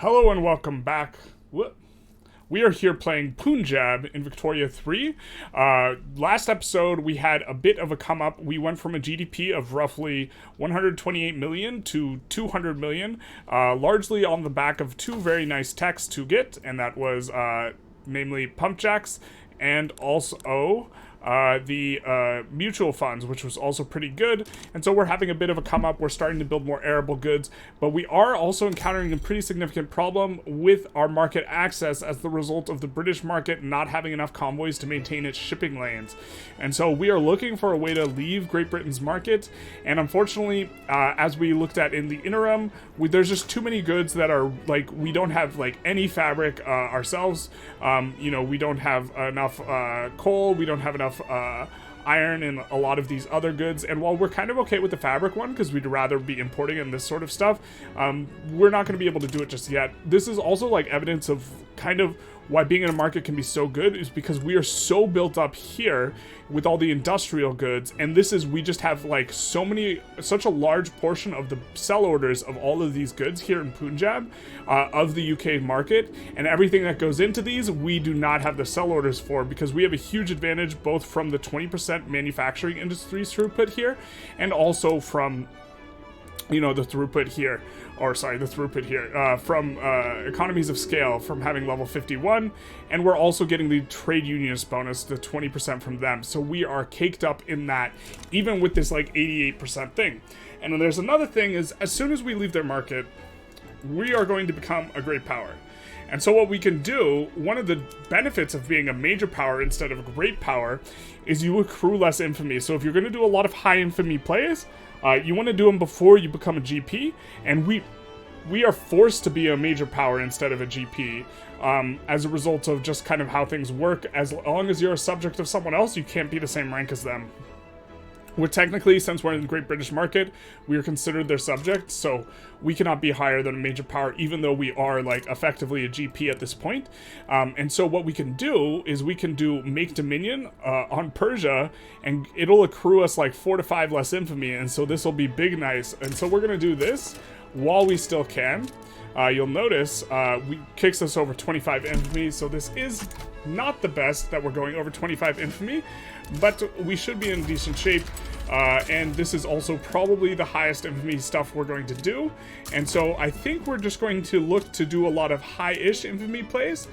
Hello and welcome back. We are here playing Punjab in Victoria 3. Last episode, we had a bit of a come up. We went from a GDP of roughly 128 million to 200 million, largely on the back of two very nice techs to get, and that was namely pump jacks and also the mutual funds, which was also pretty good. And so we're having a bit of a come up. We're starting to build more arable goods, but we are also encountering a pretty significant problem with our market access as the result of the British market not having enough convoys to maintain its shipping lanes. And so we are looking for a way to leave Great Britain's market. And unfortunately, as we looked at in the interim, there's just too many goods that are like, we don't have like any fabric ourselves. We don't have enough coal. We don't have enough iron and a lot of these other goods. And while we're kind of okay with the fabric one because we'd rather be importing in this sort of stuff, we're not going to be able to do it just yet. This is also like evidence of kind of why being in a market can be so good, is because we are so built up here with all the industrial goods, and we just have like such a large portion of the sell orders of all of these goods here in Punjab of the UK market, and everything that goes into these we do not have the sell orders for, because we have a huge advantage both from the 20% manufacturing industry's throughput here and also from the throughput here, from economies of scale from having level 51, and we're also getting the trade unionist bonus, the 20% from them. So we are caked up in that, even with this like 88% thing. And then there's another thing is, as soon as we leave their market, we are going to become a great power. And so what we can do, one of the benefits of being a major power instead of a great power, is you accrue less infamy. So if you're going to do a lot of high infamy plays, you want to do them before you become a GP, and we are forced to be a major power instead of a GP as a result of just kind of how things work. As long as you're a subject of someone else, you can't be the same rank as them. We're technically, since we're in the Great British market, we are considered their subjects, so we cannot be higher than a major power, even though we are like effectively a GP at this point. And so what we can do is we can do make dominion on Persia, and it'll accrue us like 4 to 5 less infamy, and so this will be big nice. And so we're gonna do this while we still can. You'll notice we kicks us over 25 infamy, so this is not the best that we're going over 25 infamy, but we should be in decent shape, and this is also probably the highest infamy stuff we're going to do. And so I think we're just going to look to do a lot of high-ish infamy plays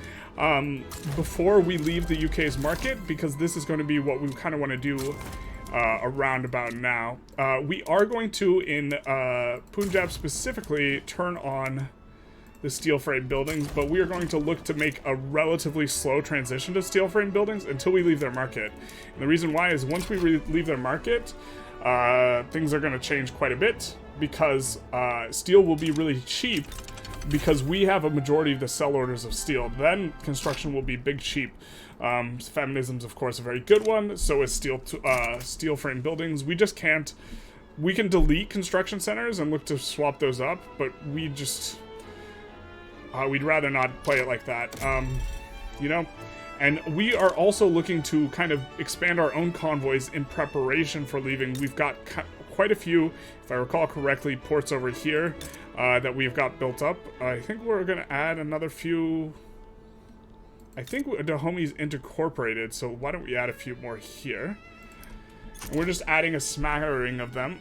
before we leave the UK's market, because this is going to be what we kind of want to do around about now. We are going to, in Punjab specifically, turn on the steel frame buildings, but we are going to look to make a relatively slow transition to steel frame buildings until we leave their market. And the reason why is, once we leave their market, things are going to change quite a bit, because steel will be really cheap, because we have a majority of the sell orders of steel. Then construction will be big cheap. Feminism's of course a very good one, so is steel frame buildings. We just can't, we can delete construction centers and look to swap those up, but we just we'd rather not play it like that, And we are also looking to kind of expand our own convoys in preparation for leaving. We've got quite a few, if I recall correctly, ports over here that we've got built up. I think we're going to add another few. I think Dahome's incorporated, so why don't we add a few more here? And we're just adding a smattering of them.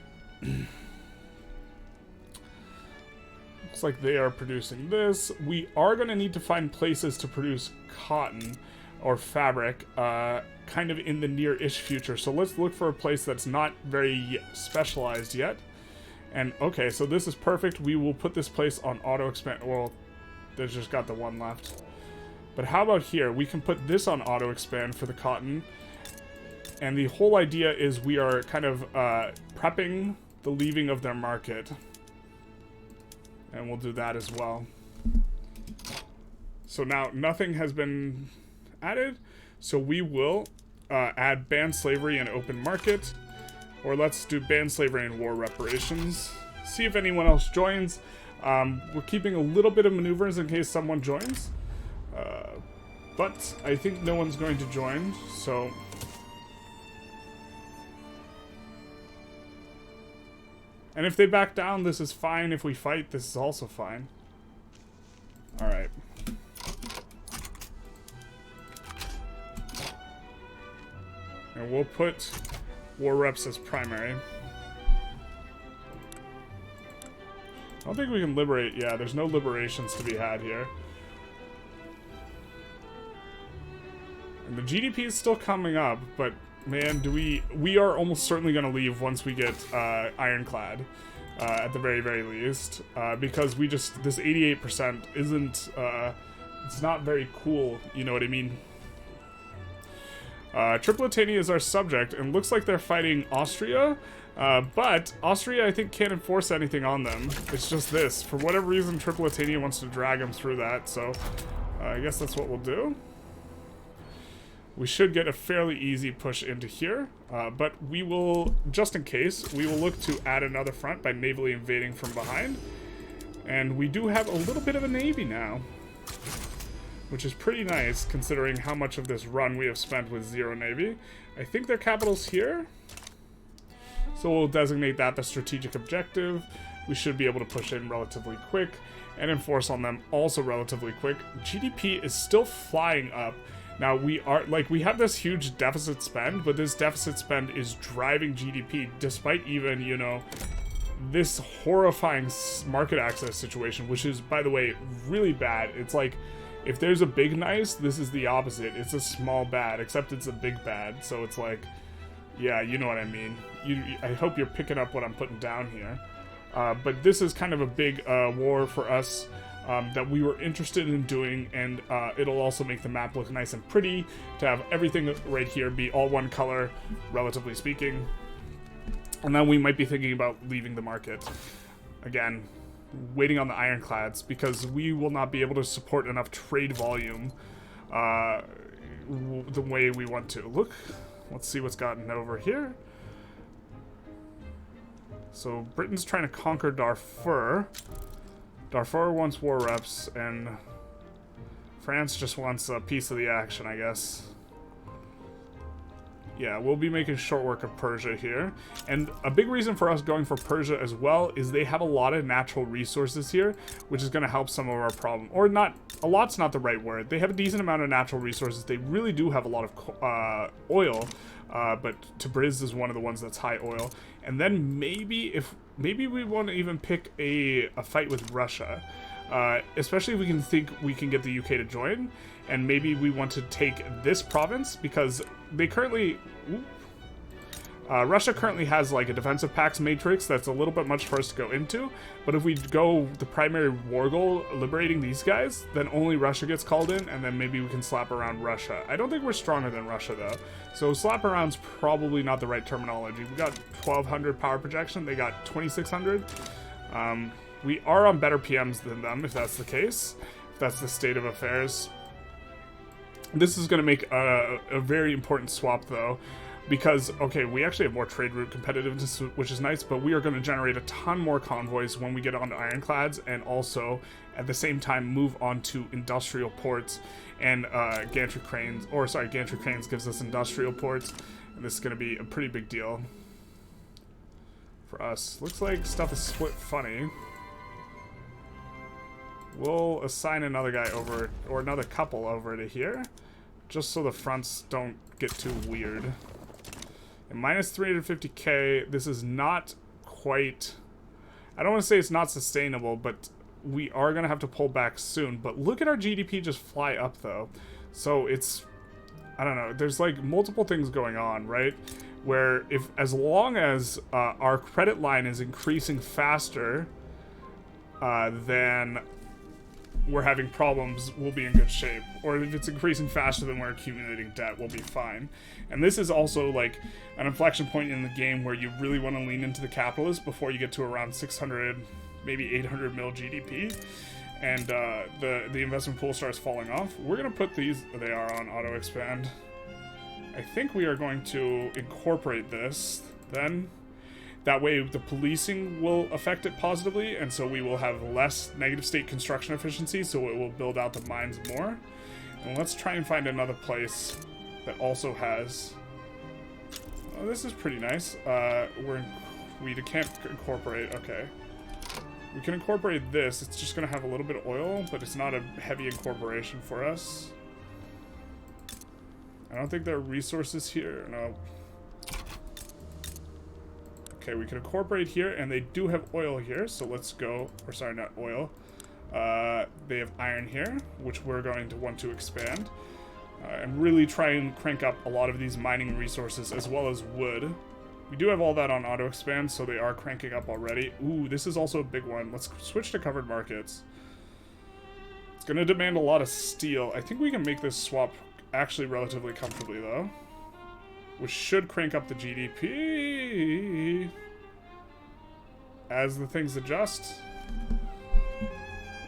Looks like they are producing this. We are going to need to find places to produce cotton or fabric kind of in the near-ish future. So let's look for a place that's not very specialized yet. And okay, so this is perfect. We will put this place on auto-expand. Well, there's just got the one left. But how about here? We can put this on auto-expand for the cotton. And the whole idea is we are kind of prepping the leaving of their market. And we'll do that as well. So now nothing has been added. So we will add ban slavery and open market. Or let's do ban slavery and war reparations. See if anyone else joins. We're keeping a little bit of maneuvers in case someone joins. But I think no one's going to join, so... And if they back down, this is fine. If we fight, this is also fine. Alright. And we'll put war reps as primary. I don't think we can liberate. Yeah, there's no liberations to be had here. And the GDP is still coming up, but man, we are almost certainly going to leave once we get ironclad, at the very, very least, because this 88% isn't, it's not very cool, you know what I mean? Tripolitania is our subject, and looks like they're fighting Austria, but Austria, I think, can't enforce anything on them. It's just this. For whatever reason, Tripolitania wants to drag them through that, so I guess that's what we'll do. We should get a fairly easy push into here, but we will, just in case, we will look to add another front by navally invading from behind. And we do have a little bit of a navy now, which is pretty nice considering how much of this run we have spent with zero navy. I think their capital's here, so we'll designate that the strategic objective. We should be able to push in relatively quick and enforce on them also relatively quick. GDP is still flying up. Now, we have this huge deficit spend, but this deficit spend is driving GDP, despite even, you know, this horrifying market access situation, which is, by the way, really bad. It's like, if there's a big nice, this is the opposite. It's a small bad, except it's a big bad. So it's like, yeah, you know what I mean. I hope you're picking up what I'm putting down here. But this is kind of a big war for us. That we were interested in doing, and it'll also make the map look nice and pretty to have everything right here be all one color, relatively speaking. And then we might be thinking about leaving the market. Again, waiting on the ironclads, because we will not be able to support enough trade volume the way we want to. Look, let's see what's gotten over here. So Britain's trying to conquer Darfur. Darfur wants war reps, and France just wants a piece of the action, I guess. Yeah, we'll be making short work of Persia here. And a big reason for us going for Persia as well is they have a lot of natural resources here, which is going to help some of our problem. Or not, a lot's not the right word. They have a decent amount of natural resources. They really do have a lot of oil, but Tabriz is one of the ones that's high oil. And then maybe we want to even pick a fight with Russia, especially if we can think we can get the UK to join, and maybe we want to take this province because they currently, Russia currently has like a defensive pacts matrix that's a little bit much for us to go into, but if we go the primary war goal, liberating these guys, then only Russia gets called in, and then maybe we can slap around Russia. I don't think we're stronger than Russia though, so slap around's probably not the right terminology. We got 1200 power projection, they got 2600. We are on better PMs than them, if that's the case, if that's the state of affairs. This is going to make a very important swap though, because, okay, we actually have more trade route competitiveness, which is nice, but we are going to generate a ton more convoys when we get onto ironclads, and also, at the same time, move on to industrial ports, and gantry cranes, or sorry, gantry cranes gives us industrial ports, and this is going to be a pretty big deal for us. Looks like stuff is split funny. We'll assign another guy over, or another couple over to here, just so the fronts don't get too weird. And minus 350k, this is not quite, I don't want to say it's not sustainable, but we are going to have to pull back soon. But look at our GDP just fly up though. So it's, I don't know, there's like multiple things going on, right? Where if, as long as our credit line is increasing faster than we're having problems, we'll be in good shape. Or if it's increasing faster than we're accumulating debt, we'll be fine. And this is also like an inflection point in the game where you really want to lean into the capitalists before you get to around 600, maybe 800 mil GDP, and the investment pool starts falling off. We're going to put these, they are on auto expand. I think we are going to incorporate this then. That way the policing will affect it positively, and so we will have less negative state construction efficiency, so it will build out the mines more. And let's try and find another place that also has... Oh, this is pretty nice. We can't incorporate, okay. We can incorporate this. It's just going to have a little bit of oil, but it's not a heavy incorporation for us. I don't think there are resources here. No. Okay, we can incorporate here, and they do have oil here, so let's go. Or sorry, not oil. They have iron here, which we're going to want to expand. And really try and crank up a lot of these mining resources, as well as wood. We do have all that on auto expand, so they are cranking up already. Ooh, this is also a big one. Let's switch to covered markets. It's going to demand a lot of steel. I think we can make this swap actually relatively comfortably, though. Which should crank up the GDP as the things adjust.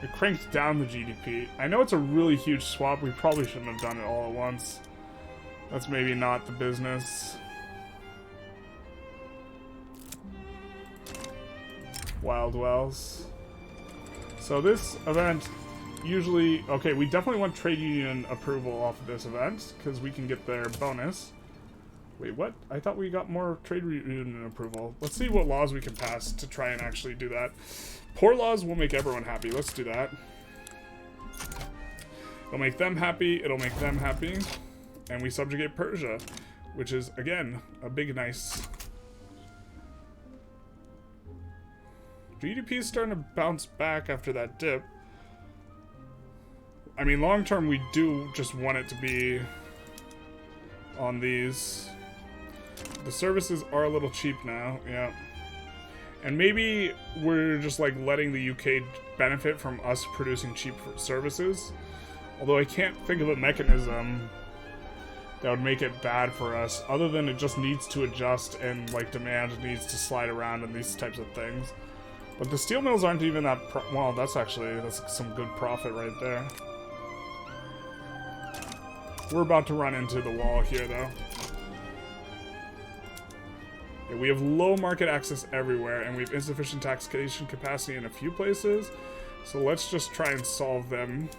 It cranked down the GDP. I know it's a really huge swap. We probably shouldn't have done it all at once. That's maybe not the business. Wild Wells. So this event usually... Okay, we definitely want trade union approval off of this event, because we can get their bonus. Wait, what? I thought we got more trade union approval. Let's see what laws we can pass to try and actually do that. Poor laws will make everyone happy. Let's do that. It'll make them happy. It'll make them happy. And we subjugate Persia, which is, again, a big, nice... GDP is starting to bounce back after that dip. I mean, long term, we do just want it to be on these. The services are a little cheap now, yeah. And maybe we're just like letting the UK benefit from us producing cheap services. Although I can't think of a mechanism that would make it bad for us, other than it just needs to adjust and like demand needs to slide around and these types of things. But the steel mills aren't even that well, that's some good profit right there. We're about to run into the wall here, though. Yeah, we have low market access everywhere, and we have insufficient taxation capacity in a few places. So let's just try and solve them.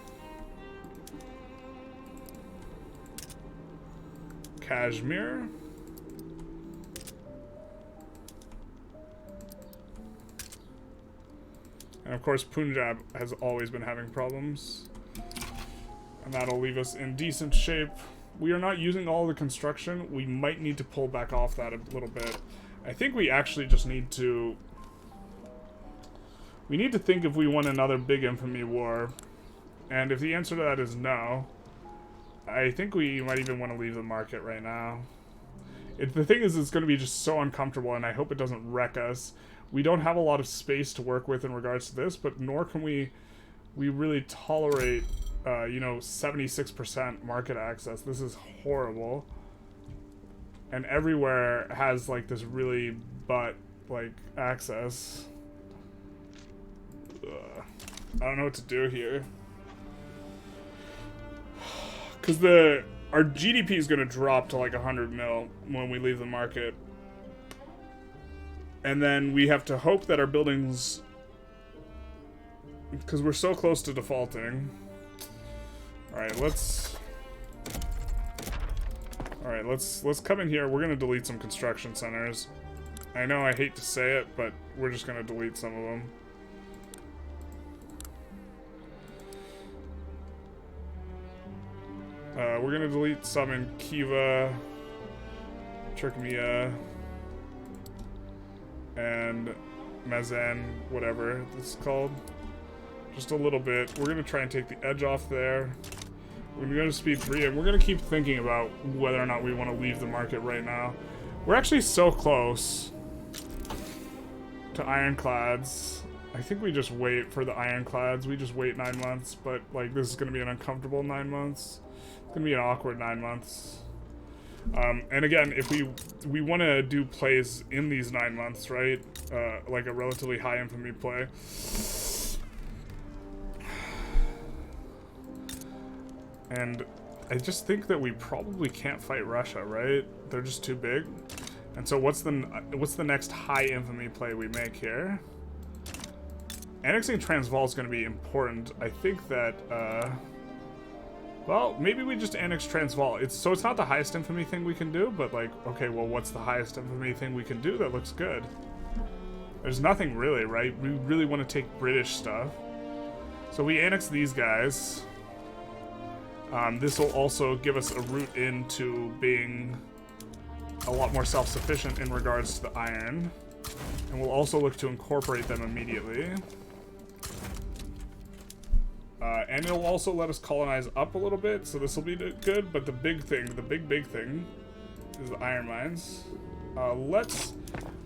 Kashmir. And of course, Punjab has always been having problems. And that'll leave us in decent shape. We are not using all the construction. We might need to pull back off that a little bit. I think we actually just need to... We need to think if we want another big infamy war. And if the answer to that is no, I think we might even want to leave the market right now. The thing is, it's going to be just so uncomfortable, and I hope it doesn't wreck us. We don't have a lot of space to work with in regards to this, but nor can we really tolerate, you know, 76% market access. This is horrible. And everywhere has, like, this really like, access. Ugh. I don't know what to do here. Because our GDP is going to drop to, like, 100 mil when we leave the market. And then we have to hope that our buildings... Because we're so close to defaulting. Alright, let's come in here. We're going to delete some construction centers. I know I hate to say it, but we're just going to delete some of them. We're going to delete some in Khiva, Turkmenia, and Mazen, whatever this is called. Just a little bit. We're going to try and take the edge off there. We're going to go to speed 3, and we're going to keep thinking about whether or not we want to leave the market right now. We're actually so close to ironclads. I think we just wait for the ironclads. We just wait 9 months, but like this is going to be an uncomfortable 9 months. It's going to be an awkward 9 months. And again, if we want to do plays in these 9 months, right? Like a relatively high infamy play. And I just think that we probably can't fight Russia, right? They're just too big. And so what's the next high infamy play we make here? Annexing Transvaal is going to be important. I think that, well, maybe we just annex Transvaal. It's not the highest infamy thing we can do, but like, okay, well, what's the highest infamy thing we can do that looks good? There's nothing really, right? We really want to take British stuff. So we annex these guys. This will also give us a route into being a lot more self-sufficient in regards to the iron. And we'll also look to incorporate them immediately. And it'll also let us colonize up a little bit, so this will be good. But the big thing, the big thing, is the iron mines.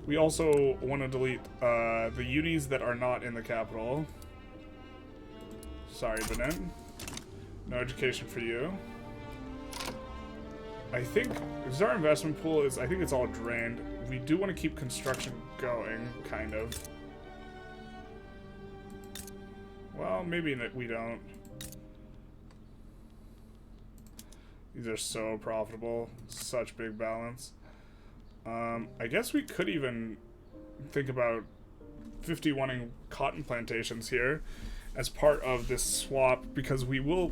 We also want to delete the unis that are not in the capital. Sorry, Benin. No education for you. I think, because our investment pool is, I think it's all drained. We do want to keep construction going, kind of. Well, maybe we don't. These are so profitable. Such big balance. I guess we could even think about 51ing cotton plantations here as part of this swap, because we will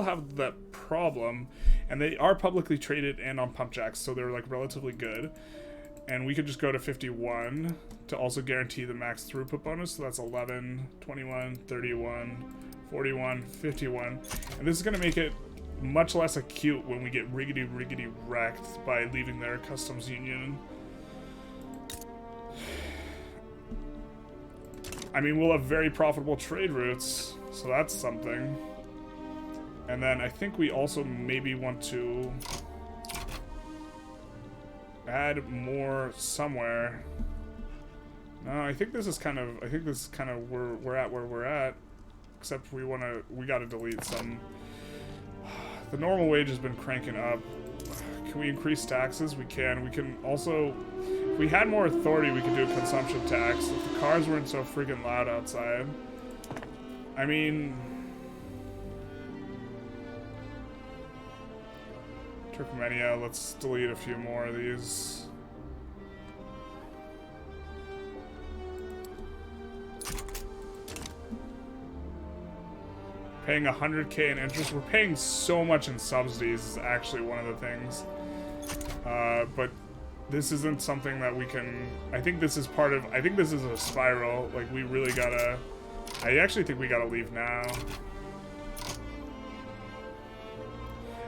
have that problem, and they are publicly traded and on pump jacks, so they're like relatively good. And we could just go to 51 to also guarantee the max throughput bonus. So that's 11, 21, 31, 41, 51. And this is going to make it much less acute when we get riggedy wrecked by leaving their customs union. I mean, we'll have very profitable trade routes, so that's something. And then I think we also maybe want to add more somewhere. No, I think this is kind of where we're at. Except we gotta delete some. The normal wage has been cranking up. Can we increase taxes? We can. We can also, if we had more authority, we could do a consumption tax. If the cars weren't so freaking loud outside. I mean, Turkmenia, let's delete a few more of these. Paying 100K in interest. We're paying so much in subsidies is actually one of the things. But this isn't something that we can... I think this is part of... I think this is a spiral. Like, we really gotta... I actually think we gotta leave now.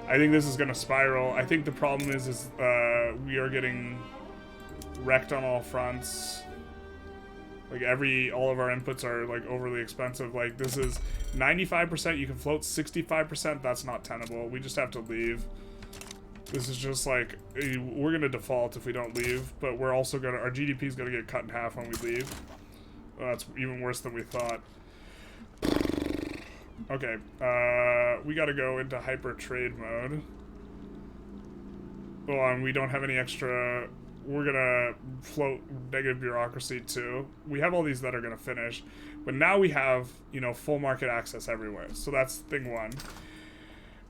I think this is gonna spiral. I think the problem is we are getting wrecked on all fronts. Like, all of our inputs are, like, overly expensive. Like, this is 95%, you can float 65%, that's not tenable. We just have to leave. This is just, like, we're gonna default if we don't leave, but we're also gonna, our GDP is gonna get cut in half when we leave. Well, that's even worse than we thought. Okay, we gotta go into hyper trade mode. Hold on, we don't have any extra... We're gonna float negative bureaucracy too. We have all these that are gonna finish, but now we have, you know, full market access everywhere. So that's thing one.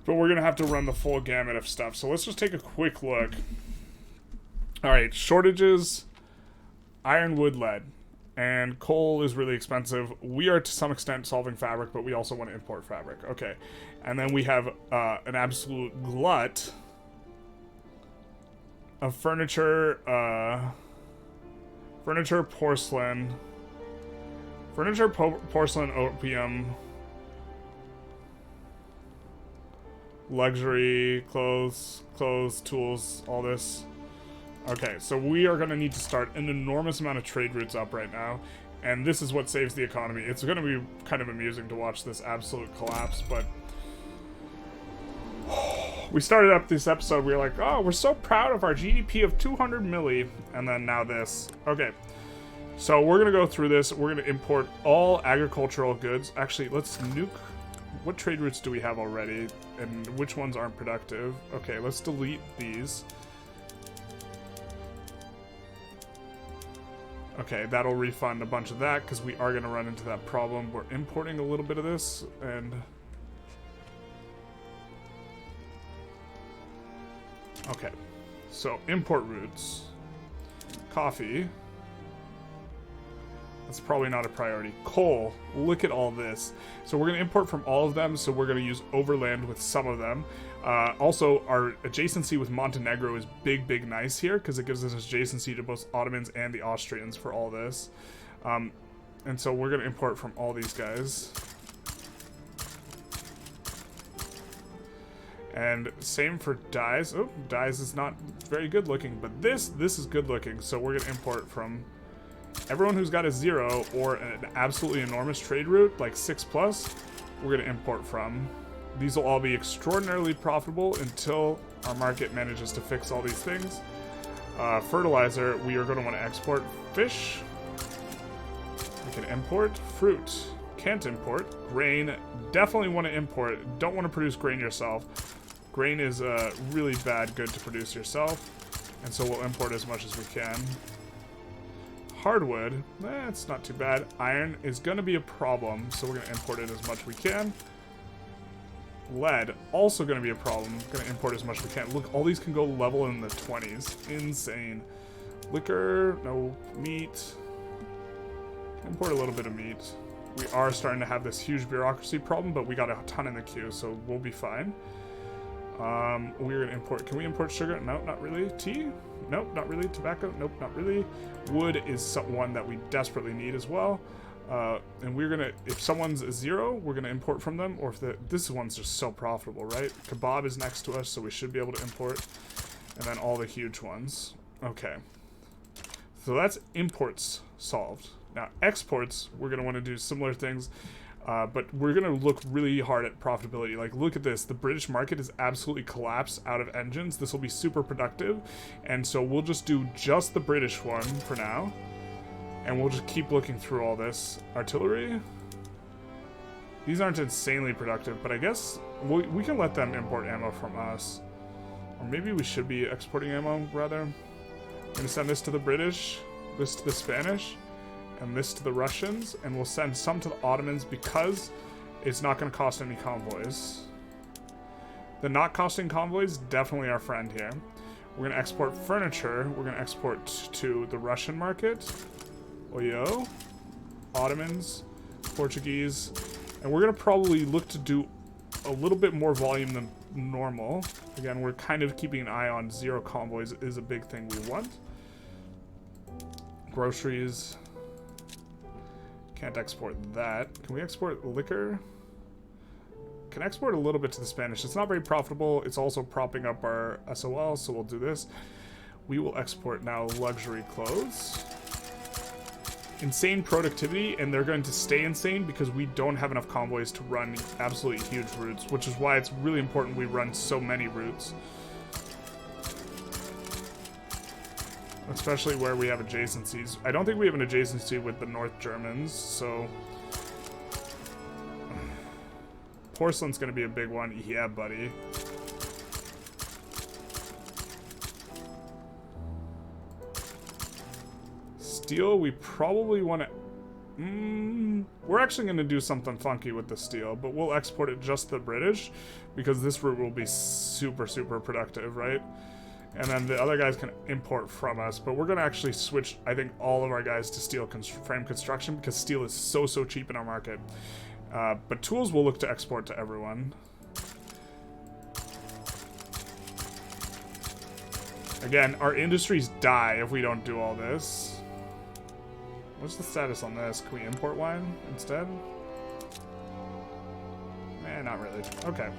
But we're gonna have to run the full gamut of stuff. So let's just take a quick look. All right, shortages, iron, wood, lead, and coal is really expensive. We are to some extent solving fabric, but we also want to import fabric. Okay, and then we have an absolute glut of furniture, porcelain, porcelain, opium, luxury, clothes, tools, all this. Okay, so we are gonna need to start an enormous amount of trade routes up right now, and this is what saves the economy. It's gonna be kind of amusing to watch this absolute collapse, but we started up this episode, we were like, oh, we're so proud of our GDP of 200 milli, and then now this. Okay, so we're gonna go through this. We're gonna import all agricultural goods. Actually, let's nuke. What trade routes do we have already, and which ones aren't productive? Okay, let's delete these. Okay, that'll refund a bunch of that, because we are gonna run into that problem. We're importing a little bit of this, and... Okay, so import routes. Coffee. That's probably not a priority. Coal, look at all this. So we're going to import from all of them, so we're going to use overland with some of them. Also, our adjacency with Montenegro is big nice here, because it gives us adjacency to both Ottomans and the Austrians for all this. And so we're going to import from all these guys. And same for dyes. Oh, dyes is not very good looking, but this is good looking, so we're going to import from everyone who's got a 0 or an absolutely enormous trade route, like 6+, we're going to import from. These will all be extraordinarily profitable until our market manages to fix all these things. Fertilizer, we are going to want to export. Fish, we can import. Fruit, can't import. Grain, definitely want to import. Don't want to produce grain yourself. Grain is really bad good to produce yourself, and so we'll import as much as we can. Hardwood, it's not too bad. Iron is going to be a problem, so we're going to import it as much as we can. Lead, also going to be a problem. Going to import as much as we can. Look, all these can go level in the 20s. Insane. Liquor, no. Meat. Import a little bit of meat. We are starting to have this huge bureaucracy problem, but we got a ton in the queue, so we'll be fine. We're going to import. Can we import sugar? No, not really. Tea? Nope, not really. Tobacco? Nope, not really. Wood is one that we desperately need as well. And we're going to, if someone's a 0, we're going to import from them. Or if this one's just so profitable, right? Kebab is next to us, so we should be able to import. And then all the huge ones. Okay. So that's imports solved. Now, exports, we're going to want to do similar things. But we're going to look really hard at profitability. Like, look at this. The British market is absolutely collapsed out of engines. This will be super productive. And so we'll just do just the British one for now. And we'll just keep looking through all this. Artillery. These aren't insanely productive, but I guess we can let them import ammo from us. Or maybe we should be exporting ammo, rather. I'm going to send this to the British, this to the Spanish, and this to the Russians, and we'll send some to the Ottomans because it's not going to cost any convoys. The not costing convoys, definitely our friend here. We're going to export furniture. We're going to export to the Russian market. Oyo. Ottomans. Portuguese. And we're going to probably look to do a little bit more volume than normal. Again, we're kind of keeping an eye on 0 convoys is a big thing we want. Groceries. Can't export that. Can we export liquor? Can export a little bit to the Spanish. It's not very profitable. It's also propping up our SOL, so we'll do this. We will export now luxury clothes. Insane productivity, and they're going to stay insane because we don't have enough convoys to run absolutely huge routes, which is why it's really important we run so many routes. Especially where we have adjacencies. I don't think we have an adjacency with the North Germans, so... Porcelain's gonna be a big one. Yeah, buddy. Steel, we probably want to... we're actually going to do something funky with the steel, but we'll export it just to the British, because this route will be super productive, right? And then the other guys can import from us, but we're going to actually switch, I think, all of our guys to steel frame construction, because steel is so cheap in our market. But tools we'll look to export to everyone. Again, our industries die if we don't do all this. What's the status on this? Can we import wine instead? Not really. Okay.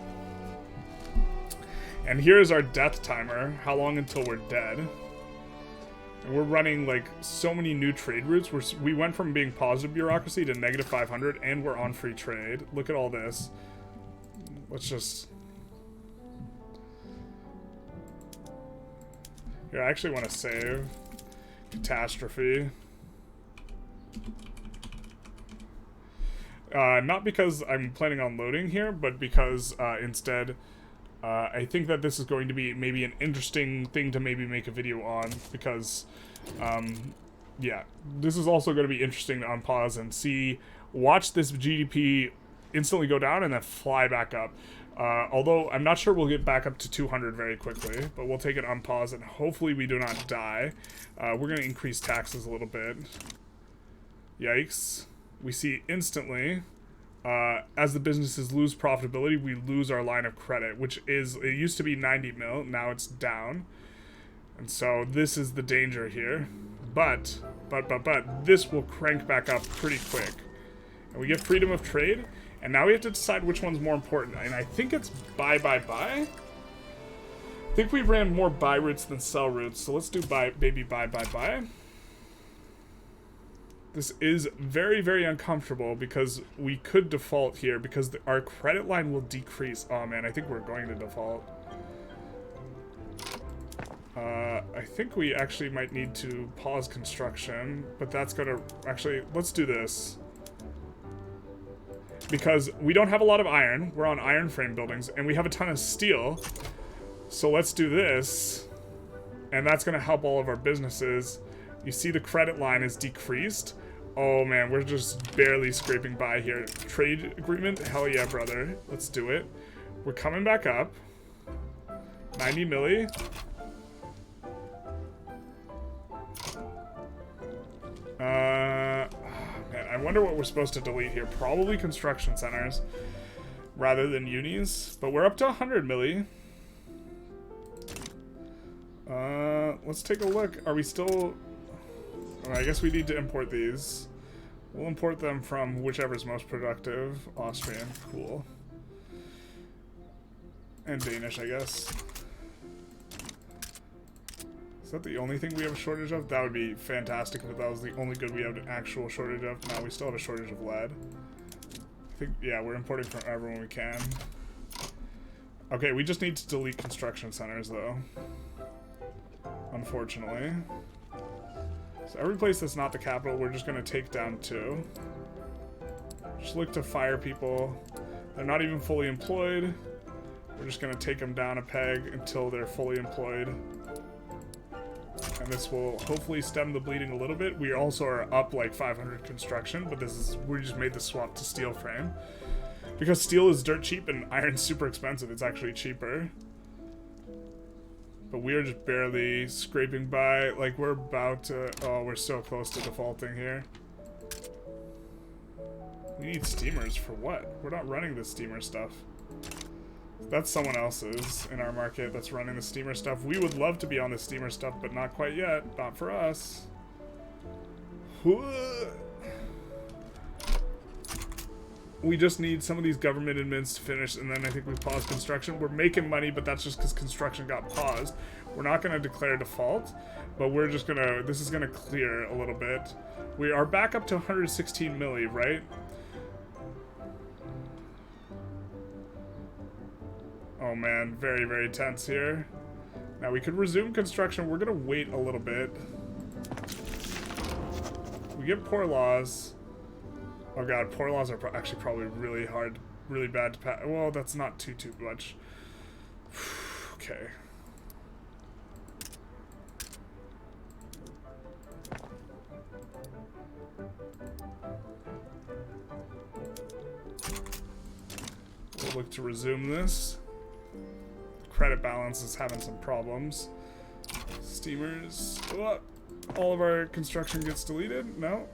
And here's our death timer. How long until we're dead? And we're running, like, so many new trade routes. We went from being positive bureaucracy to negative 500, and we're on free trade. Look at all this. Let's just... Here, I actually want to save. Catastrophe. Not because I'm planning on loading here, but because instead... I think that this is going to be maybe an interesting thing to maybe make a video on, because, yeah, this is also going to be interesting to unpause and see, watch this GDP instantly go down and then fly back up. Although I'm not sure we'll get back up to 200 very quickly, but we'll take it unpause and hopefully we do not die. We're going to increase taxes a little bit. Yikes. We see instantly, as the businesses lose profitability, we lose our line of credit, which is, it used to be 90 mil, now it's down. And so this is the danger here. But, this will crank back up pretty quick. And we get freedom of trade, and now we have to decide which one's more important. And I think it's buy. I think we ran more buy routes than sell routes, so let's do buy. This is very, very uncomfortable because we could default here because our credit line will decrease. Oh man, I think we're going to default. I think we actually might need to pause construction, but that's gonna, actually, let's do this. Because we don't have a lot of iron, we're on iron frame buildings, and we have a ton of steel. So let's do this, and that's gonna help all of our businesses. You see the credit line is decreased. Oh man, we're just barely scraping by here. Trade agreement? Hell yeah, brother. Let's do it. We're coming back up. 90 milli. Man, I wonder what we're supposed to delete here. Probably construction centers rather than unis. But we're up to 100 milli. Let's take a look. Are we still... Oh, I guess we need to import these. We'll import them from whichever's most productive. Austrian, cool. And Danish, I guess. Is that the only thing we have a shortage of? That would be fantastic if that was the only good we have an actual shortage of. No, we still have a shortage of lead. I think, yeah, we're importing from everyone we can. Okay, we just need to delete construction centers, though. Unfortunately. So every place that's not the capital, we're just going to take down too. Just look to fire people. They're not even fully employed. We're just going to take them down a peg until they're fully employed. And this will hopefully stem the bleeding a little bit. We also are up like 500 construction, but this is, we just made the swap to steel frame. Because steel is dirt cheap and iron's super expensive, it's actually cheaper. But we are just barely scraping by. Like, we're about to... Oh, we're so close to defaulting here. We need steamers for what? We're not running the steamer stuff. That's someone else's in our market that's running the steamer stuff. We would love to be on the steamer stuff, but not quite yet. Not for us. We just need some of these government admins to finish, and then I think we pause construction. We're making money, but that's just because construction got paused. We're not going to declare default, but we're just going to... This is going to clear a little bit. We are back up to 116 milli, right? Oh man, very, very tense here. Now we could resume construction. We're going to wait a little bit. We get poor laws. Oh god, poor laws are actually probably really hard, really bad to pass. Well, that's not too much. Okay. We'll look to resume this. Credit balance is having some problems. Steamers. Oh, all of our construction gets deleted? No.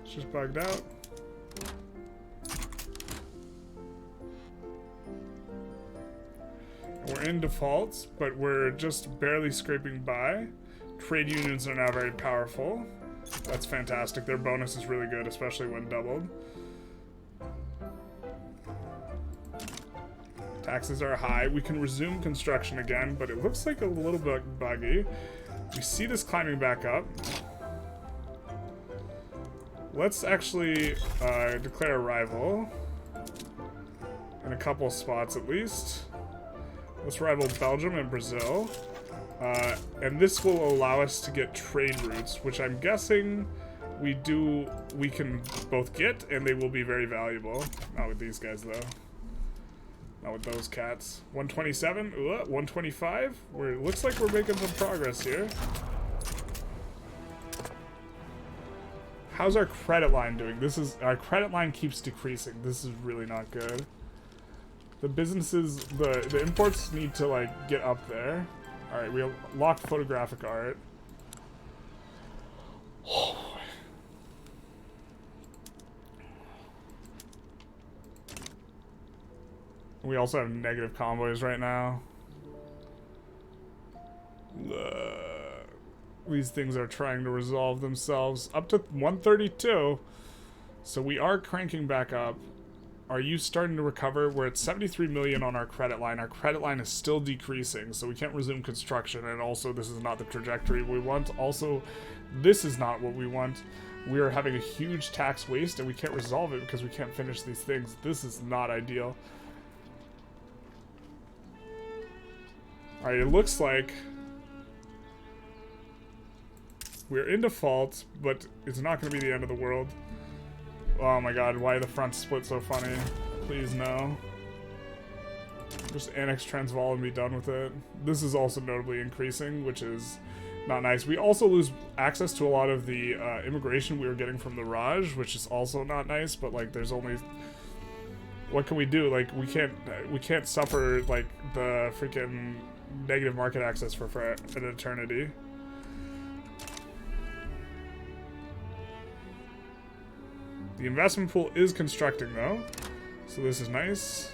It's just bugged out. We're in defaults, but we're just barely scraping by. Trade unions are now very powerful. That's fantastic. Their bonus is really good, especially when doubled. Taxes are high. We can resume construction again, but it looks like a little bit buggy. We see this climbing back up. Let's actually declare a rival in a couple spots at least. Let's rival Belgium and Brazil. And this will allow us to get trade routes, which I'm guessing we can both get, and they will be very valuable. Not with these guys though. Not with those cats. 127, 125. It looks like we're making some progress here. How's our credit line doing? Our credit line keeps decreasing. This is really not good. The businesses, the imports need to like get up there. All right, we locked photographic art. We also have negative convoys right now. These things are trying to resolve themselves. Up to 132. So we are cranking back up. Are you starting to recover? We're at 73 million on our credit line. Our credit line is still decreasing, so we can't resume construction. And also, this is not the trajectory we want. Also, this is not what we want. We are having a huge tax waste, and we can't resolve it because we can't finish these things. This is not ideal. Alright, it looks like we're in default, but it's not going to be the end of the world. Oh my god, why the front split so funny? Please no. Just annex Transvaal and be done with it. This is also notably increasing, which is not nice. We also lose access to a lot of the immigration we were getting from the Raj, which is also not nice, but like there's only... What can we do? Like we can't suffer like the freaking negative market access for an eternity. The investment pool is constructing though, so this is nice.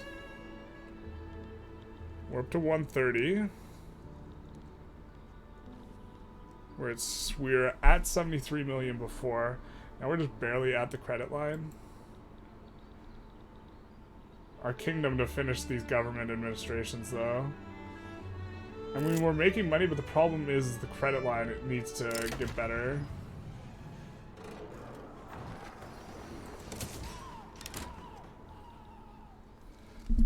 We're up to 130. We're at 73 million before. Now we're just barely at the credit line. Our kingdom to finish these government administrations though. I mean, we're making money, but the problem is the credit line, it needs to get better.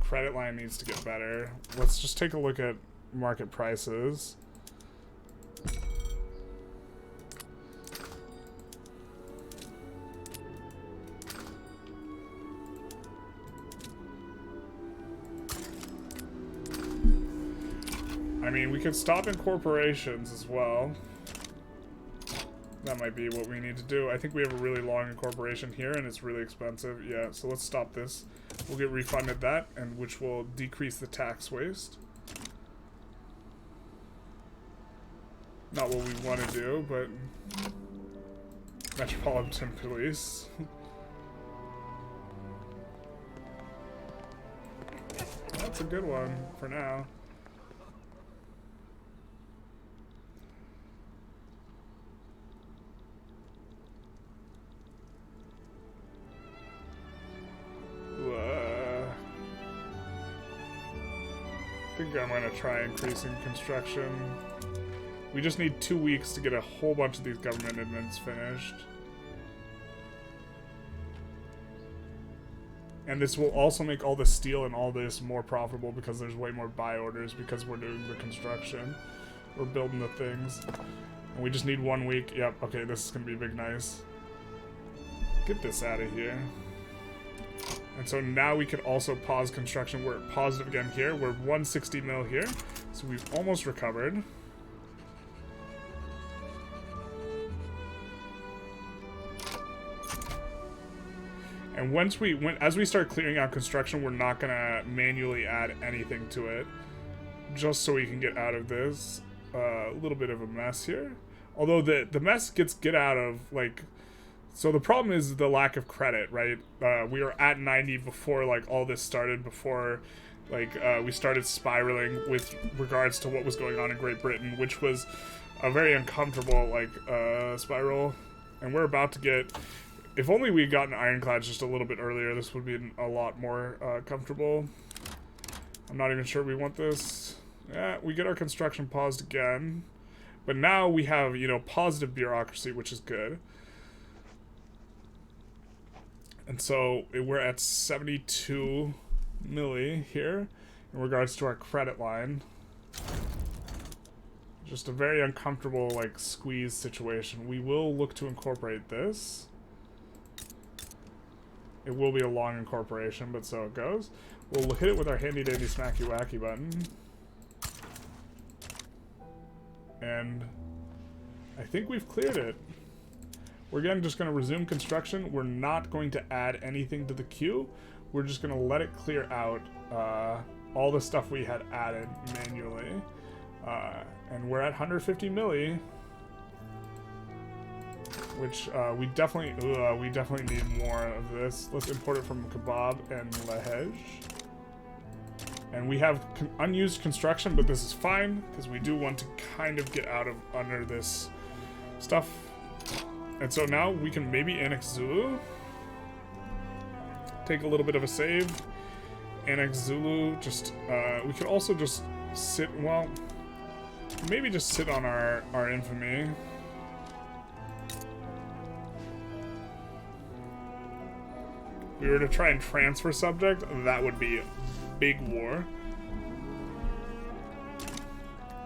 Credit line needs to get better. Let's just take a look at market prices. I mean, we could stop incorporations as well. That might be what we need to do. I think we have a really long incorporation here and it's really expensive. Yeah, so let's stop this. We'll get refunded that, and which will decrease the tax waste. Not what we want to do, but Metropolitan Police. That's a good one for now. I think I'm going to try increasing construction. We just need 2 weeks to get a whole bunch of these government admins finished. And this will also make all the steel and all this more profitable because there's way more buy orders because we're doing the construction. We're building the things. And we just need 1 week. Yep, okay, this is going to be big nice. Get this out of here. And so now we could also pause construction. We're positive again here. We're 160 mil here. So we've almost recovered. And as we start clearing out construction, we're not gonna manually add anything to it. Just so we can get out of this. A little bit of a mess here. Although the mess get out of like... So the problem is the lack of credit, right? We were at 90 before like all this started, before like we started spiraling with regards to what was going on in Great Britain, which was a very uncomfortable like spiral. And we're about to get, if only we had gotten ironclads just a little bit earlier, this would be a lot more comfortable. I'm not even sure we want this. Yeah, we get our construction paused again. But now we have, you know, positive bureaucracy, which is good. And so we're at 72 milli here in regards to our credit line. Just a very uncomfortable like squeeze situation. We will look to incorporate this. It will be a long incorporation, but so it goes. We'll hit it with our handy dandy smacky wacky button. And I think we've cleared it. We're again just going to resume construction. We're not going to add anything to the queue. We're just going to let it clear out all the stuff we had added manually. And we're at 150 milli, which we definitely need more of this. Let's import it from Kebab and Lahej. And we have unused construction, but this is fine, because we do want to kind of get out of under this stuff. And so now we can maybe annex Zulu. Take a little bit of a save. Annex Zulu. Just, we could also just sit, well, maybe just sit on our infamy. If we were to try and transfer subject, that would be big war.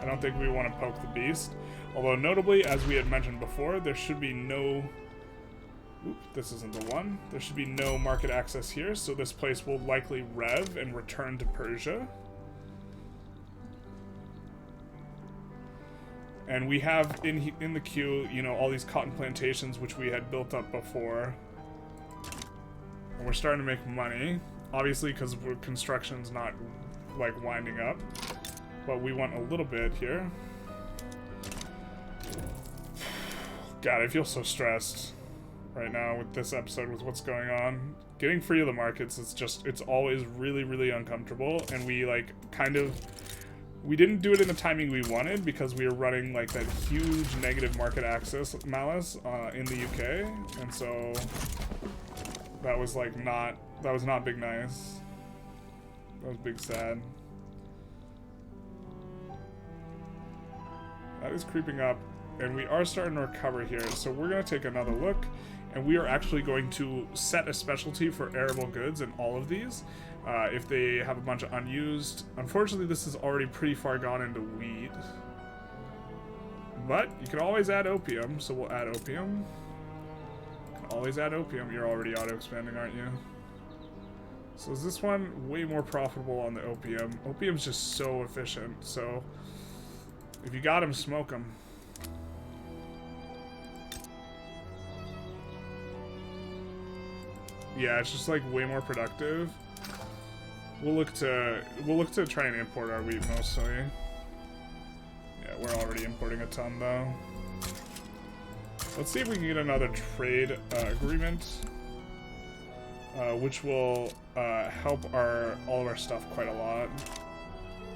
I don't think we want to poke the beast. Although notably, as we had mentioned before, there should be no... Oop, this isn't the one. There should be no market access here, so this place will likely rev and return to Persia. And we have in the queue, you know, all these cotton plantations which we had built up before. And we're starting to make money. Obviously, because construction's not, like, winding up. But we want a little bit here. God, I feel so stressed right now with this episode, with what's going on. Getting free of the markets is just, it's always really, really uncomfortable. And we, like, kind of... We didn't do it in the timing we wanted because we were running, like, that huge negative market access malice in the UK. And so... That was, like, not... That was not big nice. That was big sad. That is creeping up, and we are starting to recover here. So we're going to take another look, and we are actually going to set a specialty for arable goods in all of these. If they have a bunch of unused. Unfortunately, this is already pretty far gone into wheat. But you can always add opium, so we'll add opium. Always add opium. You're already auto-expanding, aren't you? So is this one way more profitable on the opium? Opium's just so efficient, so if you got him, smoke him. Yeah, it's just like way more productive. We'll look to try and import our wheat mostly. Yeah, we're already importing a ton though. Let's see if we can get another trade agreement, which will help all of our stuff quite a lot.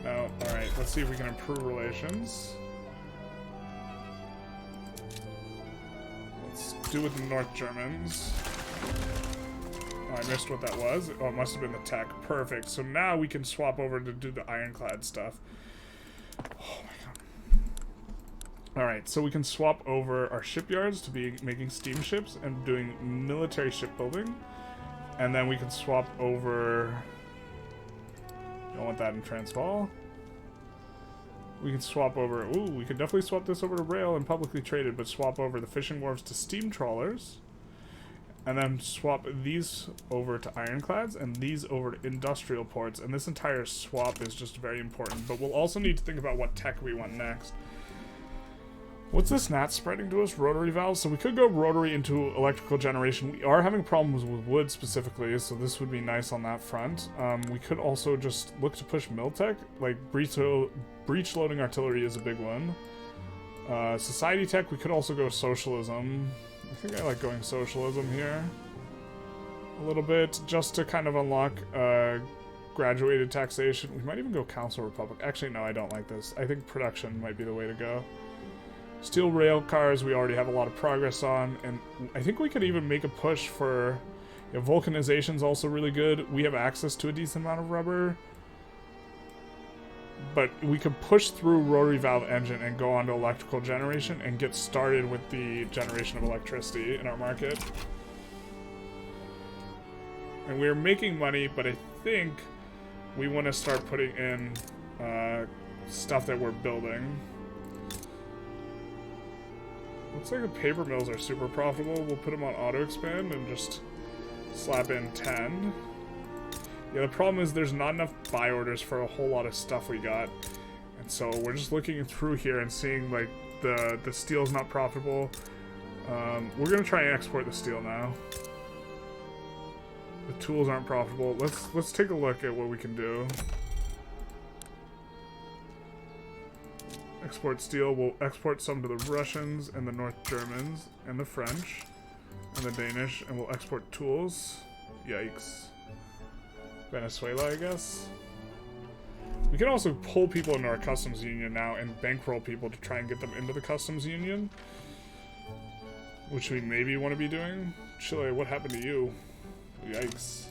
No, all right. Let's see if we can improve relations. Let's do with the North Germans. Oh, I missed what that was. Oh, it must have been the tech. Perfect. So now we can swap over to do the ironclad stuff. Oh my god. Alright, so we can swap over our shipyards to be making steamships and doing military shipbuilding. And then we can swap over... Don't want that in Transvaal. We can swap over... Ooh, we could definitely swap this over to rail and publicly traded, but swap over the fishing wharves to steam trawlers. And then swap these over to ironclads and these over to industrial ports. And this entire swap is just very important. But we'll also need to think about what tech we want next. What's this gnat spreading to us? Rotary valves. So we could go rotary into electrical generation. We are having problems with wood specifically, so this would be nice on that front. We could also just look to push mill tech. Like breach loading artillery is a big one. Society tech, we could also go socialism. I think I like going socialism here a little bit, just to kind of unlock graduated taxation. We might even go council republic. Actually, no, I don't like this. I think production might be the way to go. Steel rail cars, we already have a lot of progress on, and I think we could even make a push for... Yeah, vulcanization's also really good. We have access to a decent amount of rubber. But we could push through rotary valve engine and go on to electrical generation and get started with the generation of electricity in our market. And we're making money, but I think we want to start putting in stuff that we're building. Looks like the paper mills are super profitable. We'll put them on auto expand and just slap in 10. Yeah, the problem is there's not enough buy orders for a whole lot of stuff we got. And so we're just looking through here and seeing like the steel's not profitable. We're gonna try and export the steel now. The tools aren't profitable. Let's take a look at what we can do. Export steel. We'll export some to the Russians and the North Germans and the French and the Danish, and we'll export tools. Yikes. Venezuela, I guess. We can also pull people into our customs union now and bankroll people to try and get them into the customs union. Which we maybe want to be doing. Chile, what happened to you? Yikes.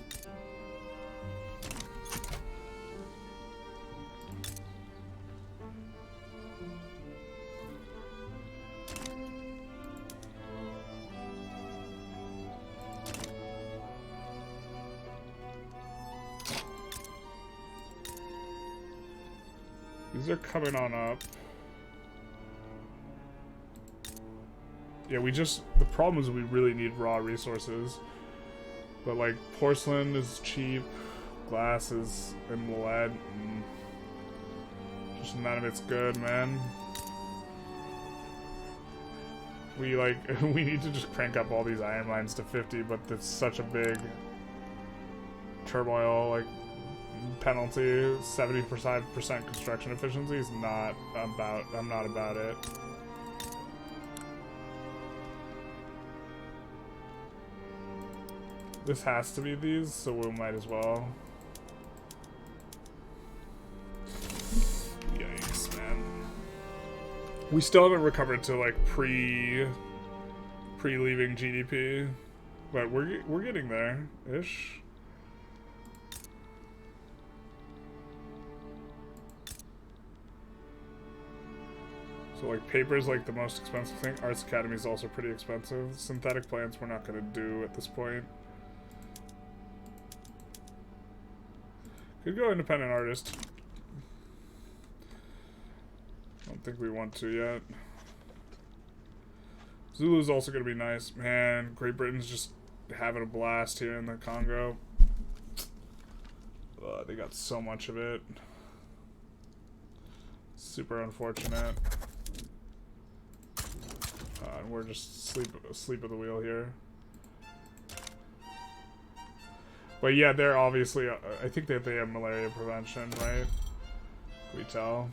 These are coming on up. Yeah, the problem is we really need raw resources. But like, porcelain is cheap, glass is in lead, just none of it's good, man. We like, we need to just crank up all these iron mines to 50, but it's such a big turmoil, like, penalty. 75% construction efficiency is not about, I'm not about it. This has to be these, so we might as well. Yikes, man. We still haven't recovered to like pre-leaving GDP, but we're getting there ish. So like paper is like the most expensive thing. Arts Academy is also pretty expensive. Synthetic plants we're not gonna do at this point. Could go independent artist. Don't think we want to yet. Zulu's also gonna be nice. Man, Great Britain's just having a blast here in the Congo. They got so much of it. Super unfortunate. And we're just asleep at the wheel here. But yeah, they're obviously, I think that they have malaria prevention, right? We tell.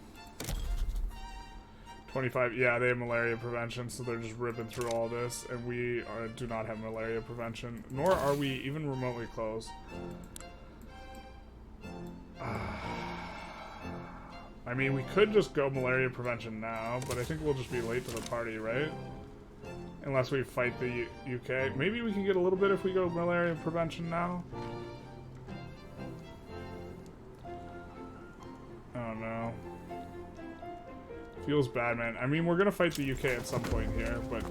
25, yeah, they have malaria prevention, so they're just ripping through all this, and we do not have malaria prevention, nor are we even remotely close. I mean, we could just go malaria prevention now, but I think we'll just be late to the party, right? Unless we fight the UK. Maybe we can get a little bit if we go malaria prevention now. Oh no. Feels bad, man. I mean, we're gonna fight the UK at some point here, but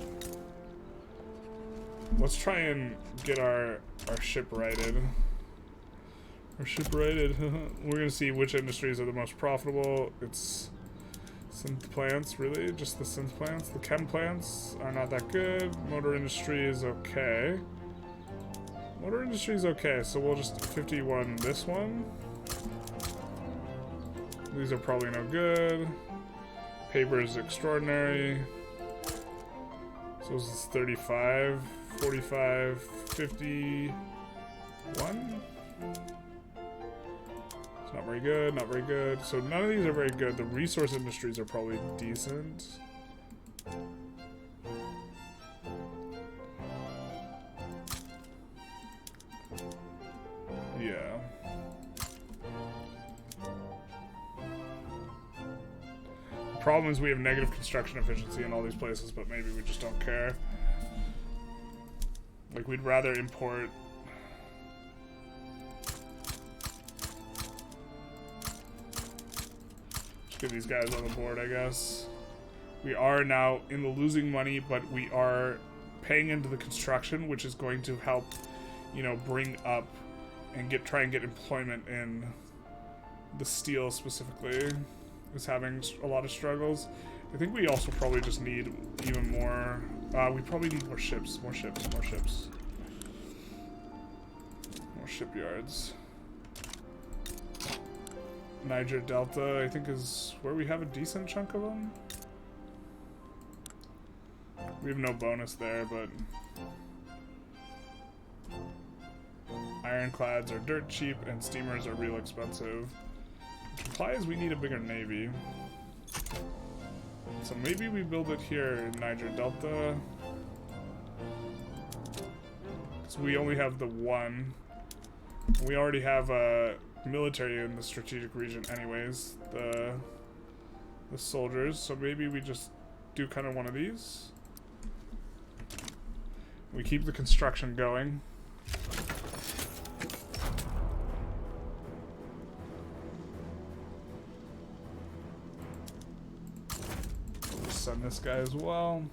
let's try and get our ship righted. Our ship righted. We're gonna see which industries are the most profitable. It's synth plants, really? Just the synth plants? The chem plants are not that good. Motor industry is okay. Motor industry is okay, so we'll just 51 this one. These are probably no good. Paper is extraordinary. So this is 35, 45, 51. It's not very good, not very good. So none of these are very good. The resource industries are probably decent. Yeah. The problem is we have negative construction efficiency in all these places, but maybe we just don't care. Like, we'd rather import. Just get these guys on the board, I guess. We are now in the losing money, but we are paying into the construction, which is going to help, you know, bring up and try and get employment in the steel specifically. Is having a lot of struggles. I think we also probably just need even more. We probably need more ships, more shipyards. Niger Delta, I think, is where we have a decent chunk of them. We have no bonus there, but ironclads are dirt cheap and steamers are real expensive. Which implies we need a bigger navy. So maybe we build it here in Niger Delta. Because we only have the one. We already have military in the strategic region anyways, the soldiers, so maybe we just do kind of one of these. We keep the construction going. Send this guy as well.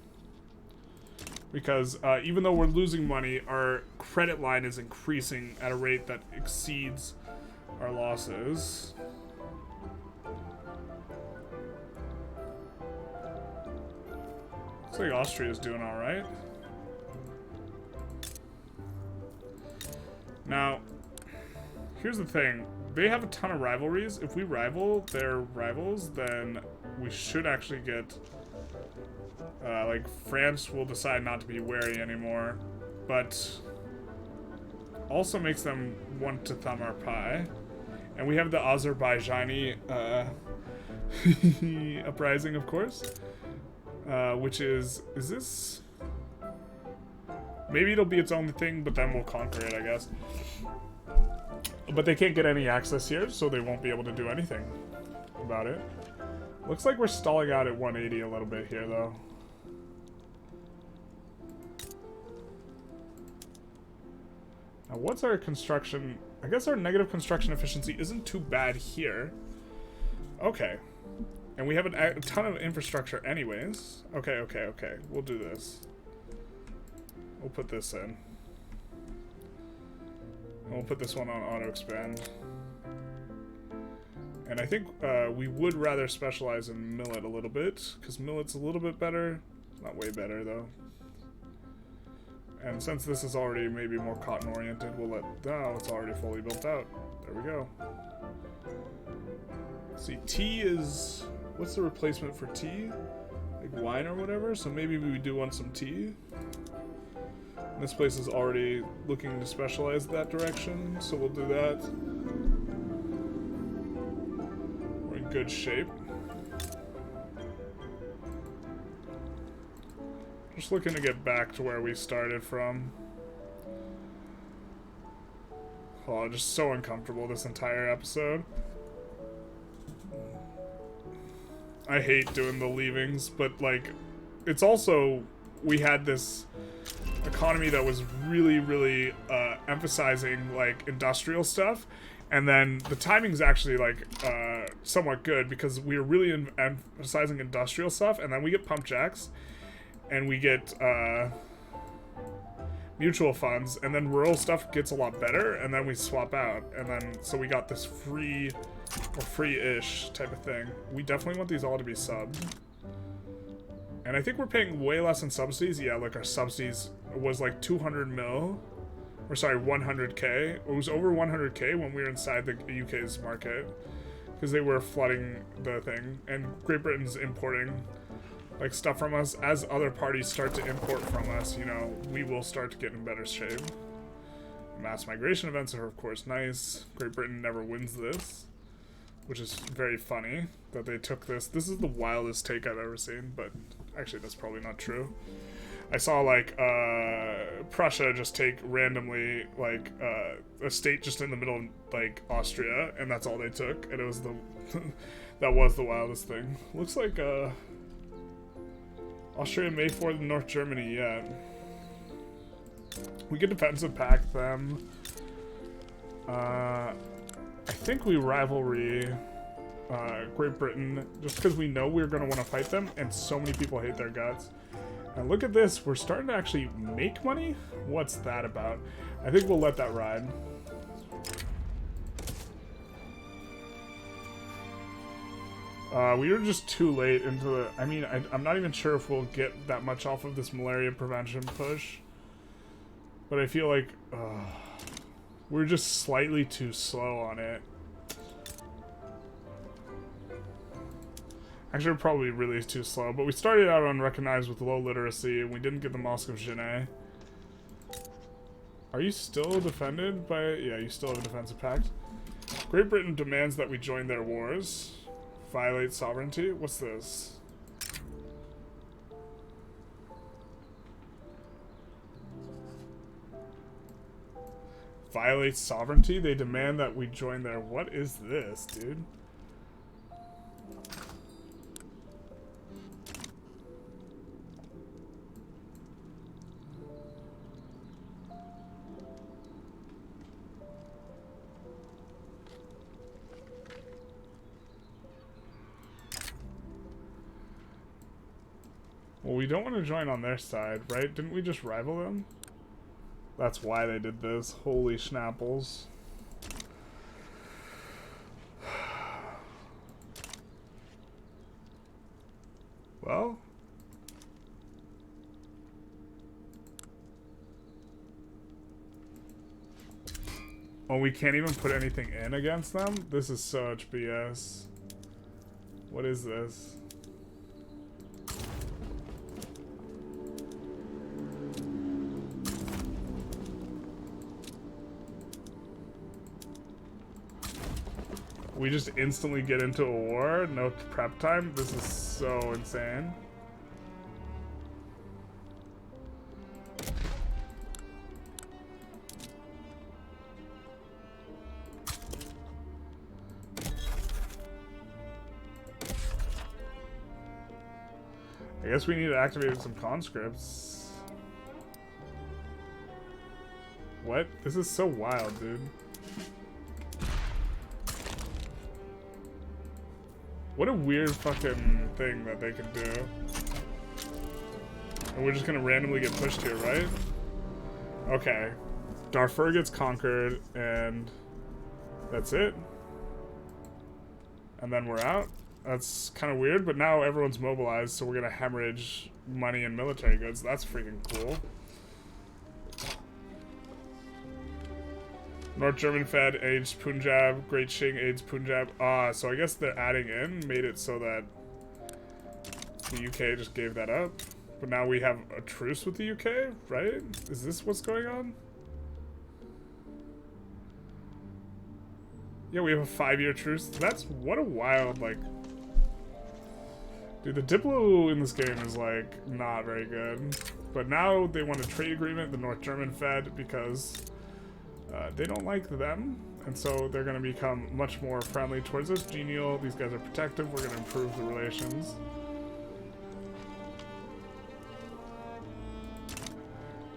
Because even though we're losing money, our credit line is increasing at a rate that exceeds our losses. Looks like Austria's doing alright. Now, here's the thing. They have a ton of rivalries. If we rival their rivals, then we should actually get... like, France will decide not to be wary anymore, but also makes them want to thumb our pie. And we have the Azerbaijani uprising, of course, which is this? Maybe it'll be its own thing, but then we'll conquer it, I guess. But they can't get any access here, so they won't be able to do anything about it. Looks like we're stalling out at 180 a little bit here, though. Now, what's our construction? I guess our negative construction efficiency isn't too bad here. Okay. And we have a ton of infrastructure anyways. Okay, okay, okay. We'll do this. We'll put this in. And we'll put this one on auto-expand. And I think we would rather specialize in millet a little bit, because millet's a little bit better. Not way better, though. And since this is already maybe more cotton-oriented, we'll let... Oh, it's already fully built out. There we go. See, tea is... What's the replacement for tea? Like wine or whatever? So maybe we do want some tea. And this place is already looking to specialize that direction, so we'll do that. We're in good shape. Just looking to get back to where we started from. Oh, just so uncomfortable this entire episode. I hate doing the leavings, but like, it's also, we had this economy that was really, really emphasizing like industrial stuff, and then the timing's actually like somewhat good because we were really emphasizing industrial stuff, and then we get pump jacks, and we get mutual funds, and then rural stuff gets a lot better, and then we swap out, and then so we got this free or free-ish type of thing. We definitely want these all to be subbed. And I think we're paying way less in subsidies. Yeah, like our subsidies was like 200 mil. Or sorry, 100k. It was over 100k when we were inside the UK's market. Because they were flooding the thing. And Great Britain's importing like stuff from us. As other parties start to import from us, you know, we will start to get in better shape. Mass migration events are of course nice. Great Britain never wins this. Which is very funny that they took this. This is the wildest take I've ever seen, but actually that's probably not true. I saw like Prussia just take randomly like a state just in the middle of like Austria, and that's all they took, and it was the that was the wildest thing. Looks like Austria may for North Germany, yeah. We could defensive pact them. I think we rivalry Great Britain just because we know we're going to want to fight them, and so many people hate their guts. And look at this, we're starting to actually make money? What's that about? I think we'll let that ride. We were just too late into the... I mean, I'm not even sure if we'll get that much off of this malaria prevention push. But I feel like... we're just slightly too slow on it. Actually, we're probably really too slow, but we started out unrecognized with low literacy, and we didn't get the Mosque of Djenne. Are you still defended by... Yeah, you still have a defensive pact. Great Britain demands that we join their wars. Violate sovereignty? What's this? Violates sovereignty. They demand that we join their... What is this, dude? Well, we don't want to join on their side, right? Didn't we just rival them? That's why they did this. Holy schnapples. Well. Oh, we can't even put anything in against them? This is such BS. What is this? We just instantly get into a war, no prep time. This is so insane. I guess we need to activate some conscripts. What? This is so wild, dude. What a weird fucking thing that they could do. And we're just gonna randomly get pushed here, right? Okay. Darfur gets conquered, and that's it. And then we're out. That's kind of weird, but now everyone's mobilized, so we're gonna hemorrhage money and military goods. That's freaking cool. North German Fed aids Punjab. Great Qing aids Punjab. Ah, so I guess the adding in made it so that the UK just gave that up. But now we have a truce with the UK, right? Is this what's going on? Yeah, we have a 5-year truce. That's what a wild, like... Dude, the Diplo in this game is, like, not very good. But now they want a trade agreement, the North German Fed, because... they don't like them, and so they're going to become much more friendly towards us. Genial, these guys are protective, we're going to improve the relations.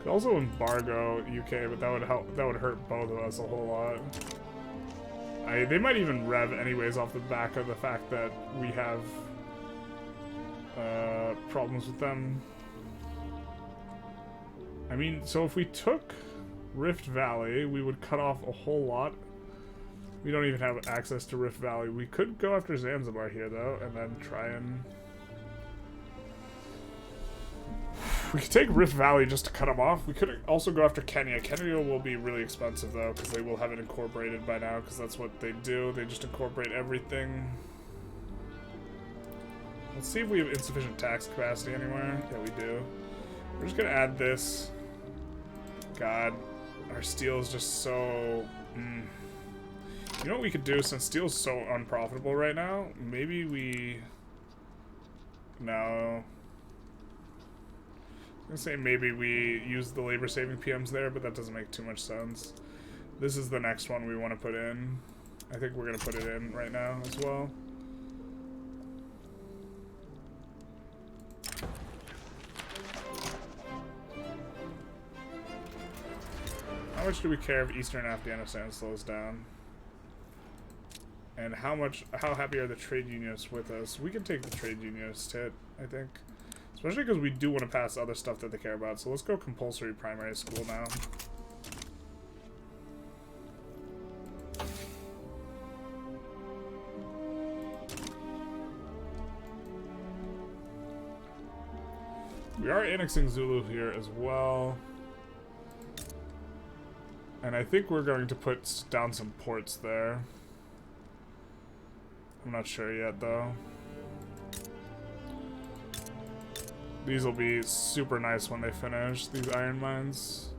Could also embargo UK, but that would help. That would hurt both of us a whole lot. They might even rev anyways off the back of the fact that we have problems with them. I mean, so if we took Rift Valley, we would cut off a whole lot. We don't even have access to Rift Valley. We could go after Zanzibar here, though, and then try and... We could take Rift Valley just to cut them off. We could also go after Kenya. Kenya will be really expensive, though, because they will have it incorporated by now, because that's what they do. They just incorporate everything. Let's see if we have insufficient tax capacity anywhere. Yeah, we do. We're just going to add this. God. Our steel is just so... You know what we could do, since steel's so unprofitable right now? Maybe we... No. I was gonna say maybe we use the labor-saving PMs there, but that doesn't make too much sense. This is the next one we want to put in. I think we're gonna put it in right now as well. How much do we care if Eastern Afghanistan slows down? And how happy are the trade unionists with us? We can take the trade unionists hit, I think. Especially because we do want to pass other stuff that they care about. So let's go compulsory primary school now. We are annexing Zulu here as well. And I think we're going to put down some ports there. I'm not sure yet, though. These will be super nice when they finish, these iron mines.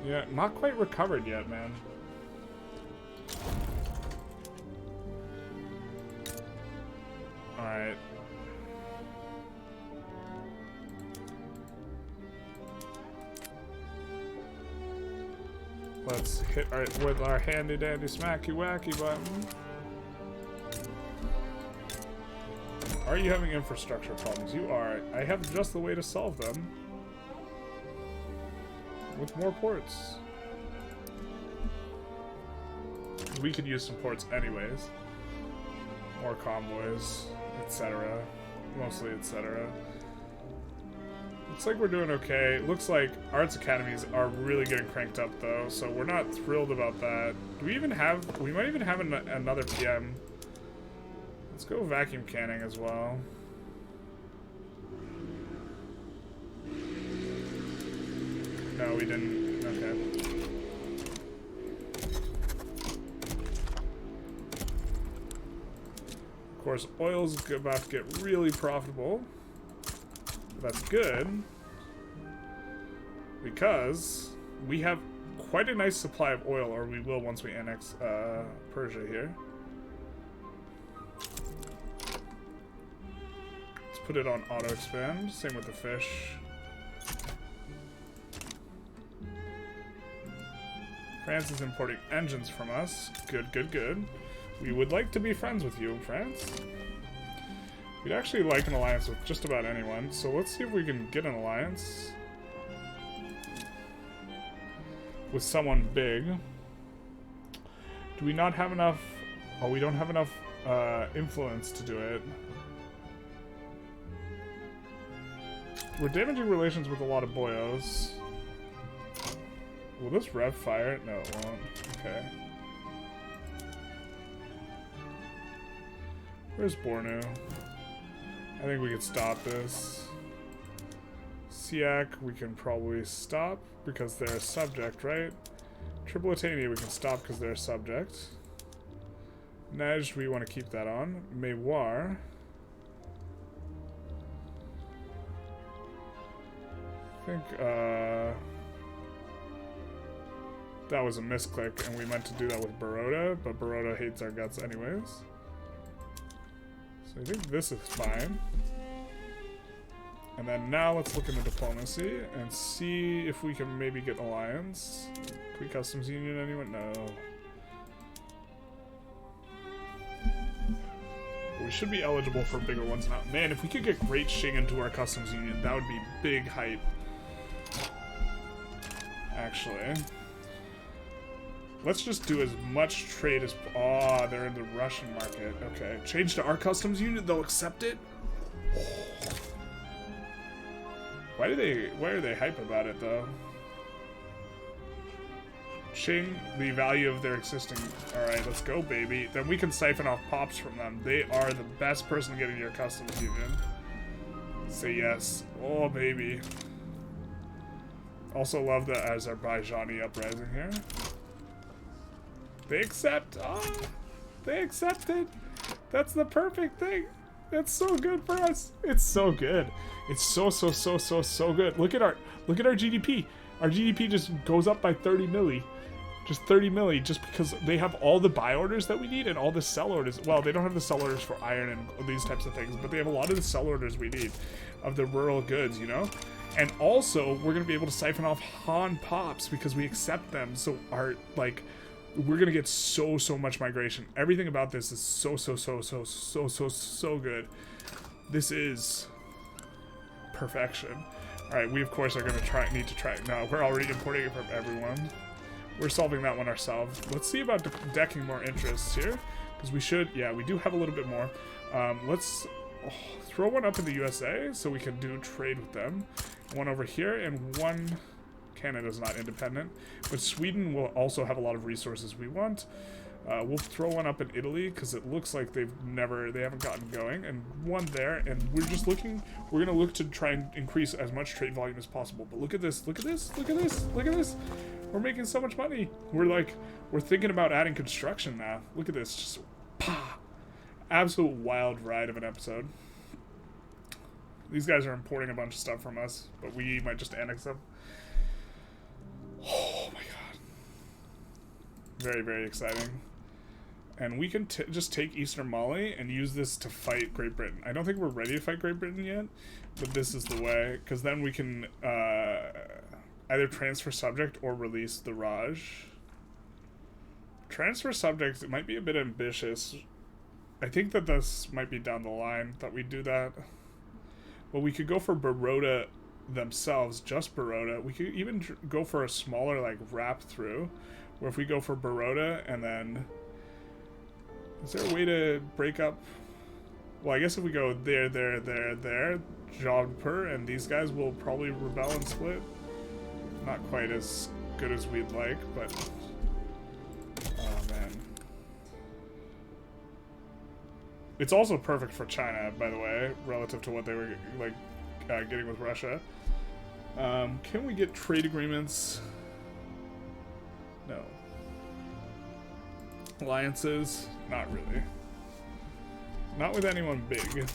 Yeah, not quite recovered yet, man. Alright. Let's hit with our handy dandy smacky wacky button. Are you having infrastructure problems? You are. I have just the way to solve them. With more ports. We could use some ports anyways. More convoys, etc. Mostly etc. Looks like we're doing okay. Looks like arts academies are really getting cranked up though, so we're not thrilled about that. Do we even have... We might even have another PM. Let's go vacuum canning as well. No, we didn't. Okay. Of course, oil's about to get really profitable. That's good. Because we have quite a nice supply of oil, or we will once we annex Persia here. Let's put it on auto expand. Same with the fish. France is importing engines from us. Good, good, good. We would like to be friends with you, France. We'd actually like an alliance with just about anyone, so let's see if we can get an alliance with someone big. Do we not have enough... Oh, we don't have enough influence to do it. We're damaging relations with a lot of boyos. Will this rev fire? No, it won't. Okay. Where's Borneo? I think we could stop this. Siak, we can probably stop because they're a subject, right? Tripolitania, we can stop because they're a subject. Nej, we want to keep that on. Mewar. I think, that was a misclick, and we meant to do that with Baroda, but Baroda hates our guts anyways. So I think this is fine. And then now let's look into diplomacy and see if we can maybe get an alliance. Pre-customs union, anyone? No. We should be eligible for bigger ones now. Man, if we could get Great Shing into our customs union, that would be big hype. Actually. Let's just do as much trade as... Oh, they're in the Russian market. Okay. Change to our customs union, they'll accept it? Why are they hype about it, though? Ching, the value of their existing... Alright, let's go, baby. Then we can siphon off pops from them. They are the best person to get into your customs union. Say yes. Oh, baby. Also love the Azerbaijani uprising here. They accept. Oh, they accepted. That's the perfect thing. It's so good for us. It's so good. It's so good. Look at our GDP. Our GDP just goes up by 30 milli. Just 30 milli, just because they have all the buy orders that we need and all the sell orders. Well, they don't have the sell orders for iron and these types of things, but they have a lot of the sell orders we need of the rural goods, you know? And also, we're going to be able to siphon off Han pops because we accept them. So our, like, we're going to get so much migration. Everything about this is so good. This is perfection. All right, we of course are going to need to try. No, we're already importing it from everyone. We're solving that one ourselves. Let's see about decking more interests here, because we should. Yeah, we do have a little bit more. Let's throw one up in the USA so we can do trade with them. One over here and one. Canada's not independent, but Sweden will also have a lot of resources we want. We'll throw one up in Italy because it looks like they haven't gotten going, and one there, and we're gonna look to try and increase as much trade volume as possible. But look at this, look at this, look at this, look at this. We're making so much money. We're thinking about adding construction now. Look at this, just absolute wild ride of an episode. These guys are importing a bunch of stuff from us, but we might just annex them. Oh my god. Very, very exciting. And we can just take Eastern Mali and use this to fight Great Britain. I don't think we're ready to fight Great Britain yet, but this is the way, because then we can either transfer subject or release the Raj. Transfer subjects, it might be a bit ambitious. I think that this might be down the line that we do that. Well, we could go for Baroda themselves, just Baroda. We could even go for a smaller, like, wrap through, where if we go for Baroda and then... Is there a way to break up? Well, I guess if we go there, Jodhpur, and these guys will probably rebel and split. Not quite as good as we'd like, but... Oh, man. It's also perfect for China, by the way, relative to what they were, like, getting with Russia. Can we get trade agreements? No. Alliances? Not really. Not with anyone big.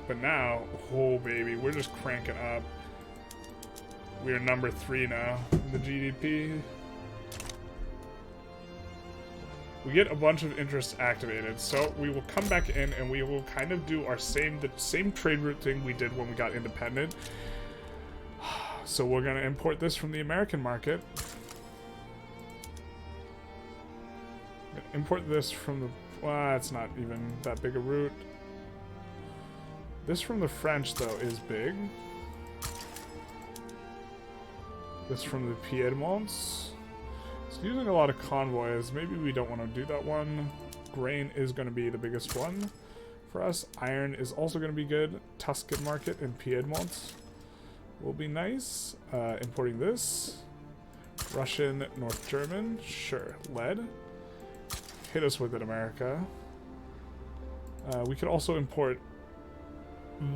But now, oh baby, we're just cranking up. We are number 3 now in the GDP. We get a bunch of interests activated, so we will come back in and we will kind of do our the same trade route thing we did when we got independent. So we're gonna import this from the American market. Import this from the... Well, it's not even that big a route. This from the French, though, is big. This from the Piedmonts. It's using a lot of convoys. Maybe we don't want to do that one. Grain is going to be the biggest one for us. Iron is also going to be good. Tuscan market in Piedmont will be nice. Importing this. Russian, North German. Sure. Lead. Hit us with it, America. We could also import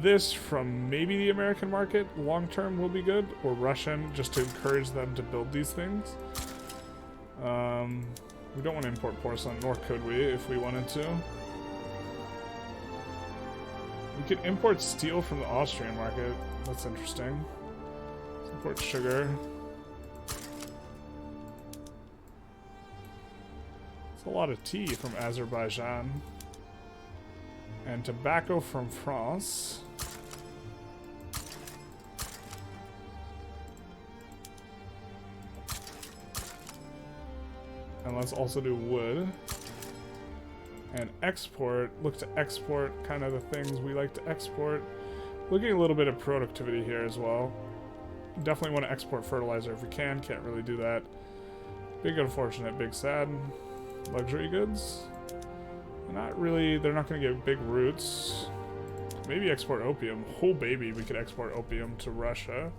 this from maybe the American market. Long term will be good. Or Russian, just to encourage them to build these things. We don't want to import porcelain, nor could we if we wanted to. We could import steel from the Austrian market. That's interesting. Let's import sugar. It's a lot of tea from Azerbaijan. And tobacco from France. And let's also do wood. And export. Look to export kind of the things we like to export. Looking a little bit of productivity here as well. Definitely want to export fertilizer if we can. Can't really do that. Big unfortunate, big sad. Luxury goods. Not really. They're not going to get big roots. Maybe export opium. Oh baby, we could export opium to Russia.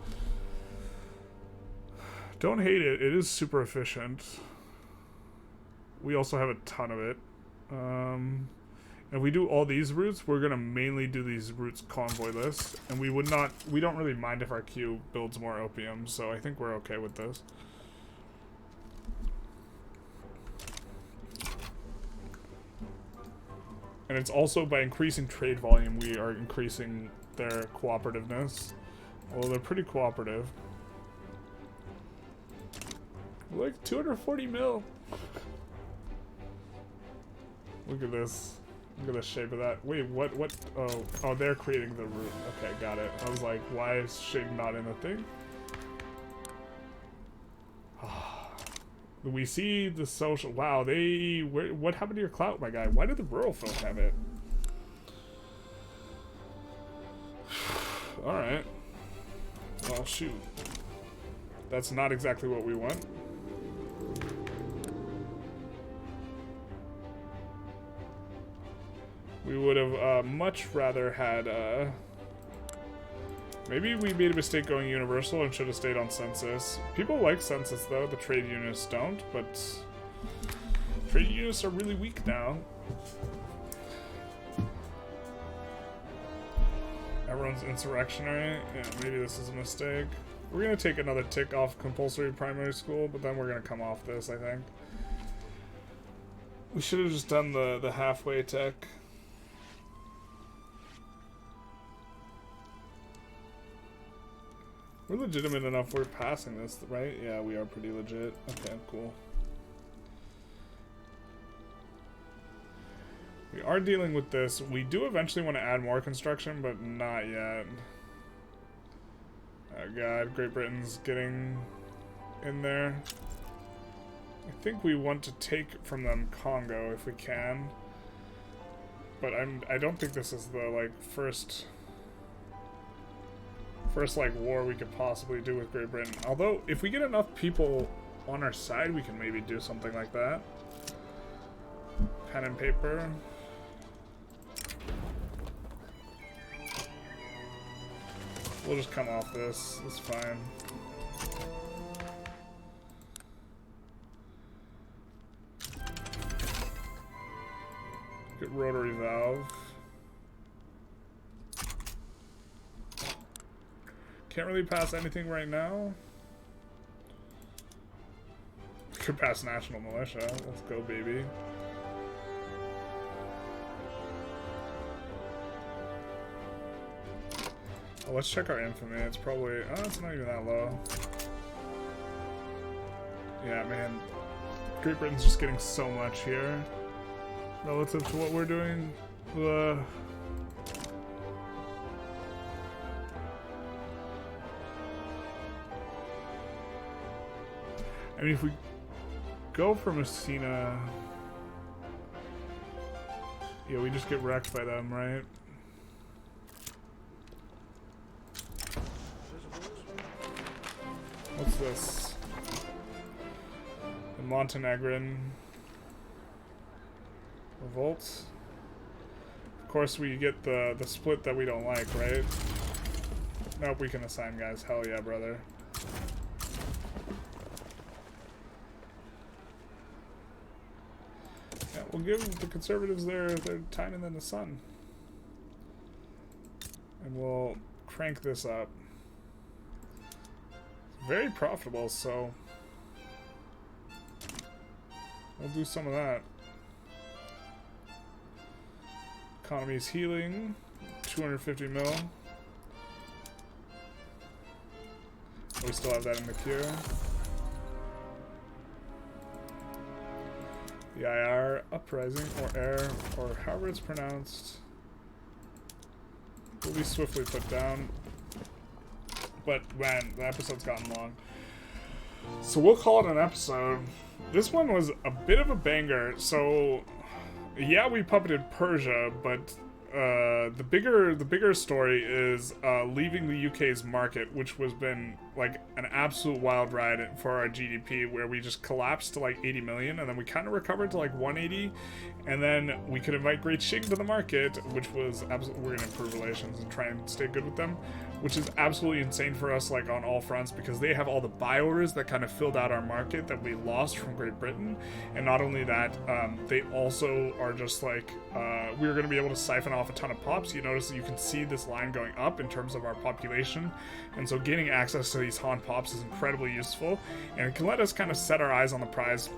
Don't hate it. It is super efficient. We also have a ton of it. If we do all these routes, we're going to mainly do these routes convoyless. And we don't really mind if our queue builds more opium, so I think we're okay with this. And it's also by increasing trade volume, we are increasing their cooperativeness. Well, they're pretty cooperative. Like 240 mil. Look at this. Look at the shape of that. Wait, what? Oh, they're creating the route. Okay, got it. I was like, why is shape not in the thing? We see the social... Wow, what happened to your clout, my guy? Why did the rural folk have it? Alright. Well, shoot. That's not exactly what we want. We would have much rather had... Maybe we made a mistake going universal and should have stayed on census. People like census though, the trade unionists don't, but trade unionists are really weak now. Everyone's insurrectionary. Yeah, maybe this is a mistake. We're gonna take another tick off compulsory primary school, but then we're gonna come off this, I think. We should have just done the halfway tech. We're legitimate enough we're passing this, right? Yeah, we are pretty legit. Okay, cool. We are dealing with this. We do eventually want to add more construction, but not yet. Oh god, Great Britain's getting in there. I think we want to take from them Congo if we can. But I don't think this is the, like, first like, war we could possibly do with Great Britain. Although, if we get enough people on our side, we can maybe do something like that. Pen and paper. We'll just come off this. It's fine. Get rotary valve. Can't really pass anything right now. Could pass national militia. Let's go, baby. Oh, let's check our infamy. It's probably... Oh, it's not even that low. Yeah, man. Great Britain's just getting so much here relative to what we're doing. I mean, if we go for Messina... Yeah, we just get wrecked by them, right? What's this? The Montenegrin revolt. Of course, we get the split that we don't like, right? Nope, we can assign guys. Hell yeah, brother. Yeah, we'll give the conservatives their time in the sun, and we'll crank this up. Very profitable, so we'll do some of that. Economy's healing, 250 mil. We still have that in the queue. The IR uprising, or air, or however it's pronounced, will be swiftly put down. But man, the episode's gotten long, so we'll call it an episode. This one was a bit of a banger. So yeah, we puppeted Persia, but the bigger story is leaving the UK's market, which has been like an absolute wild ride for our GDP, where we just collapsed to like 80 million, and then we kind of recovered to like 180, and then we could invite Great Qing to the market, which was absolutely, we're gonna improve relations and try and stay good with them, which is absolutely insane for us, like on all fronts, because they have all the buy orders that kind of filled out our market that we lost from Great Britain. And not only that, they also are just like, we're going to be able to siphon off a ton of pops. You notice that you can see this line going up in terms of our population, and so gaining access to these Han pops is incredibly useful, and it can let us kind of set our eyes on the prize.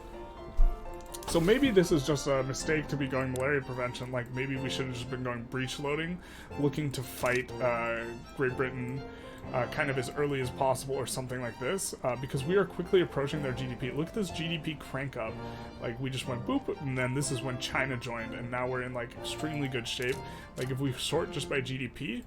So maybe this is just a mistake to be going malaria prevention. Like, maybe we should have just been going breach loading, looking to fight Great Britain kind of as early as possible, or something like this, because we are quickly approaching their GDP. Look at this GDP crank up. Like, we just went boop, and then this is when China joined, and now we're in like extremely good shape. Like, if we sort just by GDP,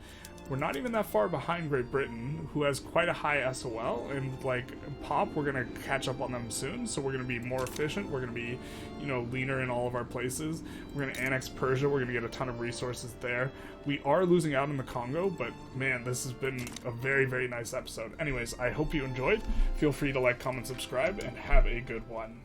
we're not even that far behind Great Britain, who has quite a high SOL, and like pop, we're gonna catch up on them soon, so we're gonna be more efficient, we're gonna be, you know, leaner in all of our places. We're gonna annex Persia, we're gonna get a ton of resources there. We are losing out in the Congo, but man, this has been a very, very nice episode. Anyways, I hope you enjoyed. Feel free to like, comment, subscribe, and have a good one.